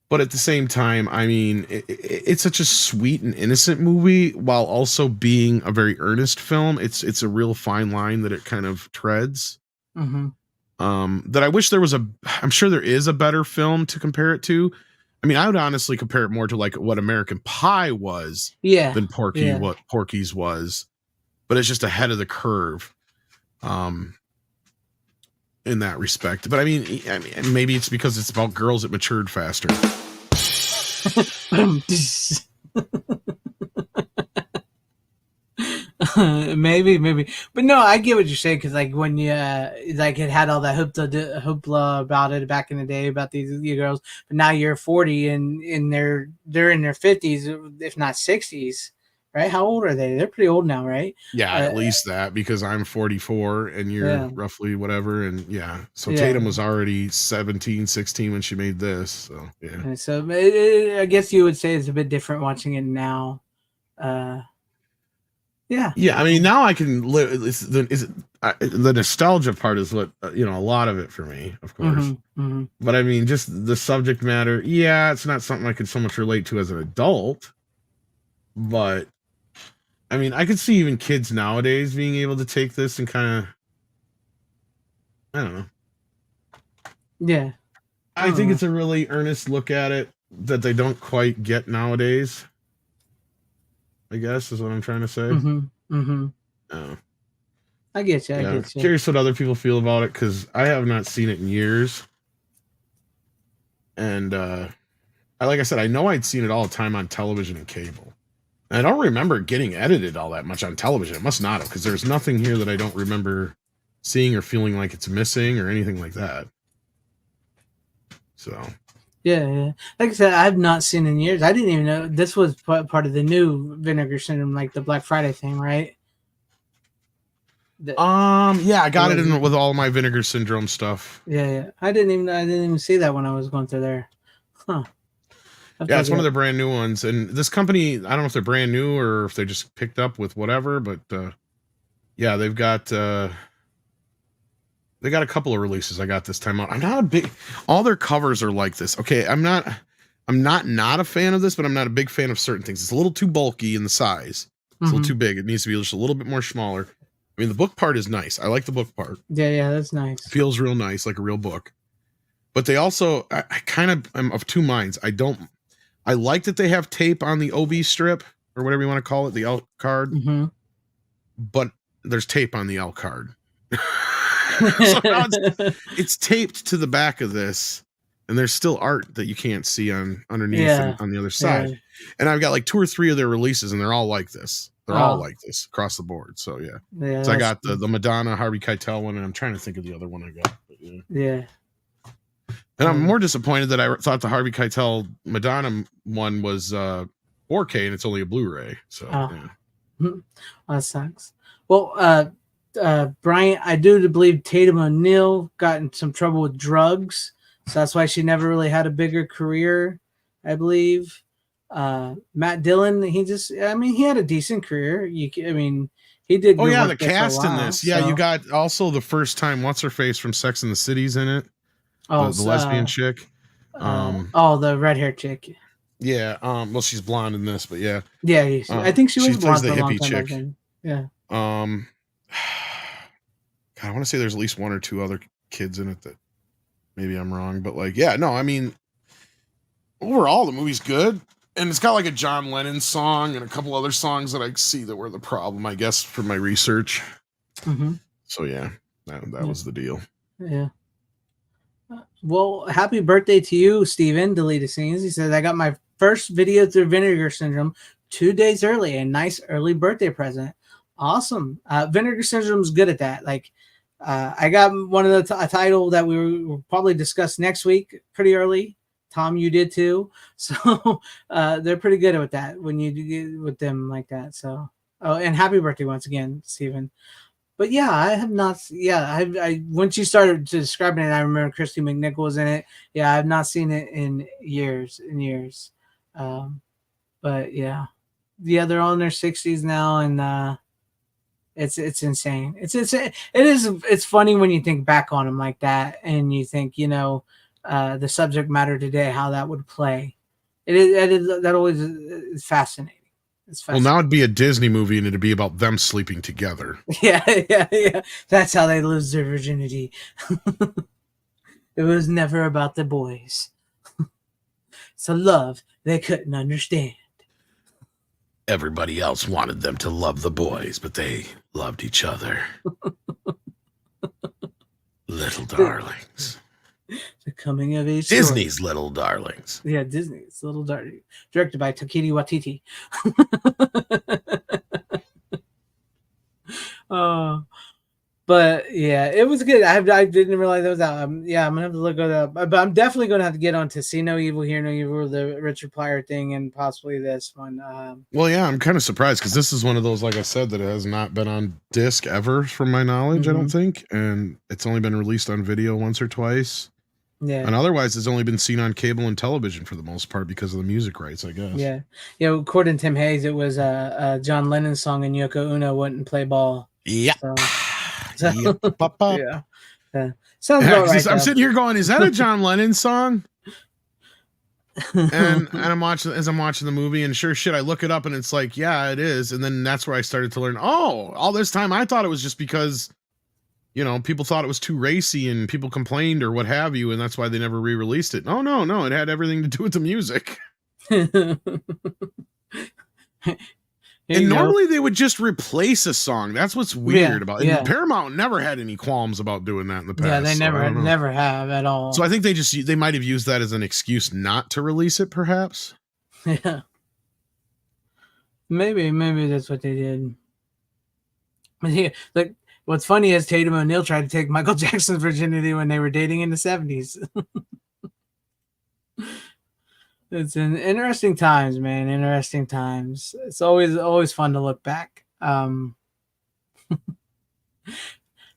But at the same time, I mean, it's such a sweet and innocent movie while also being a very earnest film. It's a real fine line that it kind of treads. Mm-hmm. That I wish there was I'm sure there is a better film to compare it to. I mean, I would honestly compare it more to like what American Pie was than what Porky's was. But it's just ahead of the curve. In that respect. But I mean, maybe it's because it's about girls that matured faster. maybe, but no, I get what you're saying because like when you like it had all that hoopla about it back in the day about these girls, but now you're 40 and they're in their 50s, if not 60s, right? How old are they? They're pretty old now, right? Yeah, at least that, because I'm 44 and you're roughly whatever, and so Tatum was already 17, 16 when she made this, so yeah. And so I guess you would say it's a bit different watching it now. Yeah, I mean, now I can live. The nostalgia part is what a lot of it for me, of course. Mm-hmm. But I mean, just the subject matter. Yeah, it's not something I could so much relate to as an adult. But I mean, I could see even kids nowadays being able to take this and kind of, I don't know. Yeah, I think it's a really earnest look at it that they don't quite get nowadays, I guess is what I'm trying to say. I get you. I get you. Curious what other people feel about it, because I have not seen it in years. And like I said, I know I'd seen it all the time on television and cable. And I don't remember getting edited all that much on television. It must not have, because there's nothing here that I don't remember seeing or feeling like it's missing or anything like that. So yeah. Like I said, I've not seen in years. I didn't even know this was part of the new Vinegar Syndrome, like the Black Friday thing, right? I got it in with all my Vinegar Syndrome stuff. Yeah. I didn't even see that when I was going through there. Huh. Yeah, it's one of their brand new ones, and this company, I don't know if they're brand new or if they just picked up with whatever, but they've got a couple of releases I got this time out. I'm not a big, all their covers are like this. Okay, I'm not a fan of this, but I'm not a big fan of certain things. It's a little too bulky in the size. It's a little too big. It needs to be just a little bit more smaller. I mean, the book part is nice. I like the book part. Yeah, that's nice. It feels real nice, like a real book. But they also, I kind of am of two minds. I like that they have tape on the OB strip or whatever you want to call it, the L card. But there's tape on the L card. So now it's taped to the back of this, and there's still art that you can't see underneath and on the other side. Yeah. And I've got like 2 or 3 of their releases, and they're all like this. They're all like this across the board. So so I got the Madonna Harvey Keitel one, and I'm trying to think of the other one I got. But yeah. And I'm more disappointed that I thought the Harvey Keitel Madonna one was 4K and it's only a Blu-ray. So that sucks. Well, Brian, I do believe Tatum O'Neal got in some trouble with drugs, so that's why she never really had a bigger career, I believe. Matt Dillon, he had a decent career. He did. Oh yeah, the cast in this. Yeah, you got also the first time what's her face from Sex and the City's in it. Oh, the lesbian chick. The red hair chick. Yeah. Well, she's blonde in this, but yeah. Yeah, I think she was blonde the for a long hippie time. chick. Yeah. God, I want to say there's at least 1 or 2 other kids in it that maybe I'm wrong, but like, yeah, no, I mean, overall, the movie's good. And it's got like a John Lennon song and a couple other songs that I see that were the problem, I guess, from my research. Mm-hmm. So yeah, that was the deal. Yeah. Well, happy birthday to you, Steven. Deleted scenes. He says, I got my first video through Vinegar Syndrome 2 days early. A nice early birthday present. Awesome. Vinegar Syndrome's good at that. Like, I got one of the a title that we will probably discuss next week pretty early. Tom, you did too. So they're pretty good with that when you do with them like that. So, oh, and happy birthday once again, Steven. But yeah, I have not. Yeah, I once you started describing it, I remember Christy McNichol was in it. Yeah, I've not seen it in years and years. But yeah, they're all in their 60s now, and it's insane. It's funny when you think back on them like that, and you think the subject matter today, how that would play. That always is fascinating. Well, now it'd be a Disney movie, and it'd be about them sleeping together. Yeah. That's how they lose their virginity. It was never about the boys. It's a love they couldn't understand. Everybody else wanted them to love the boys, but they loved each other. Little darlings. The coming of age Disney's story. Little Darlings. Yeah, Disney's Little Darling. Directed by Takeshi Waititi. But yeah, it was good. I didn't realize that was out. I'm gonna have to look it up. But I'm definitely gonna have to get on to See No Evil, Hear No Evil, the Richard Pryor thing, and possibly this one. Well, yeah, I'm kind of surprised because this is one of those, like I said, that it has not been on disc ever, from my knowledge. I don't think, and it's only been released on video once or twice. Yeah, and otherwise, it's only been seen on cable and television for the most part because of the music rights, I guess. Yeah. According to Tim Hayes, it was a John Lennon song, and Yoko Ono wouldn't play ball. Yeah. So, yeah. Sounds about right. I'm sitting here going, is that a John Lennon song? and I'm watching the movie, and sure shit, I look it up, and it's like, yeah, it is. And then that's where I started to learn. Oh, all this time I thought it was just because, people thought it was too racy, and people complained or what have you, and that's why they never re-released it. No, it had everything to do with the music. And normally they would just replace a song. That's what's weird about it. And Paramount never had any qualms about doing that in the past. Yeah, they never have at all. So I think they might have used that as an excuse not to release it, perhaps. Yeah. Maybe that's what they did. But yeah, like what's funny is Tatum O'Neal tried to take Michael Jackson's virginity when they were dating in the 70s. It's an interesting times, man. Interesting times. It's always fun to look back.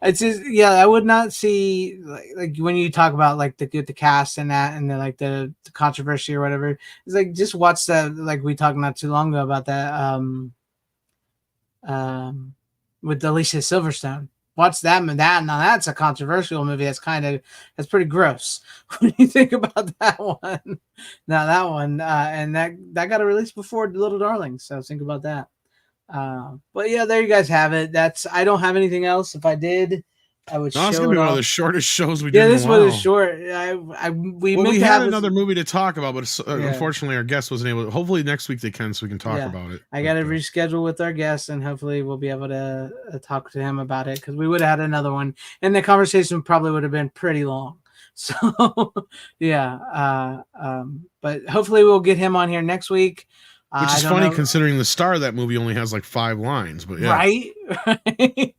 It's just, I would not see like when you talk about like the cast and that, and the controversy or whatever. It's like just watch that, like we talked not too long ago about that with Alicia Silverstone. Watch that, and now that's a controversial movie. That's pretty gross when you think about that one. Now that one, and that got a release before Little Darling. So think about that. But yeah, there you guys have it. I don't have anything else. If I did, I would. No, it's gonna be one of the shortest shows we did. Yeah, this was short. We had another movie to talk about, but unfortunately our guest wasn't able to. Hopefully next week they can, so we can talk about it. I got to reschedule with our guest, and hopefully we'll be able to talk to him about it, because we would have had another one, and the conversation probably would have been pretty long. So but hopefully we'll get him on here next week. Which is funny considering the star of that movie only has like 5 lines, but yeah. Right?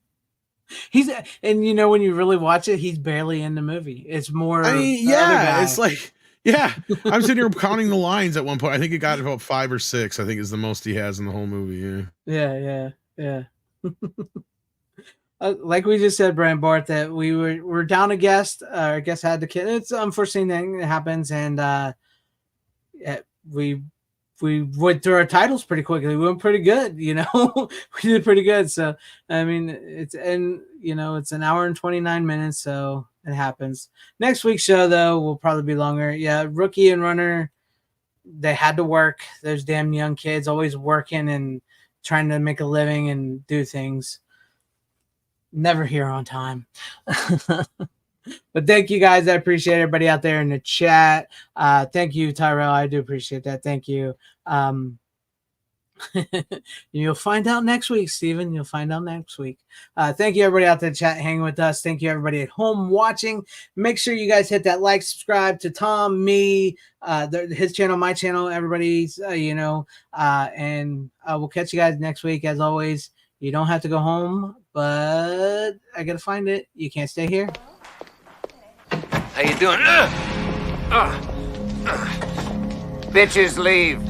And when you really watch it, he's barely in the movie. It's more. It's like, I'm sitting here counting the lines at one point. I think it got about 5 or 6. I think is the most he has in the whole movie. Yeah. Like we just said, Brian Bart, that we're down a guest. Our guest had the kid. It's an unforeseen thing that happens, and we went through our titles pretty quickly. We went pretty good, we did pretty good. So, I mean, it's an hour and 29 minutes. So it happens. Next week's show, though, will probably be longer. Yeah. Rookie and Runner, they had to work. Those damn young kids always working and trying to make a living and do things. Never here on time. But thank you guys. I appreciate everybody out there in the chat. Thank you, Tyrell. I do appreciate that. Thank you. You'll find out next week, Steven. You'll find out next week. Thank you, everybody out there in the chat hanging with us. Thank you, everybody at home watching. Make sure you guys hit that like, subscribe to Tom, me, his channel, my channel, everybody's, and we'll catch you guys next week. As always, you don't have to go home, but I got to find it. You can't stay here. How you doing? Bitches leave.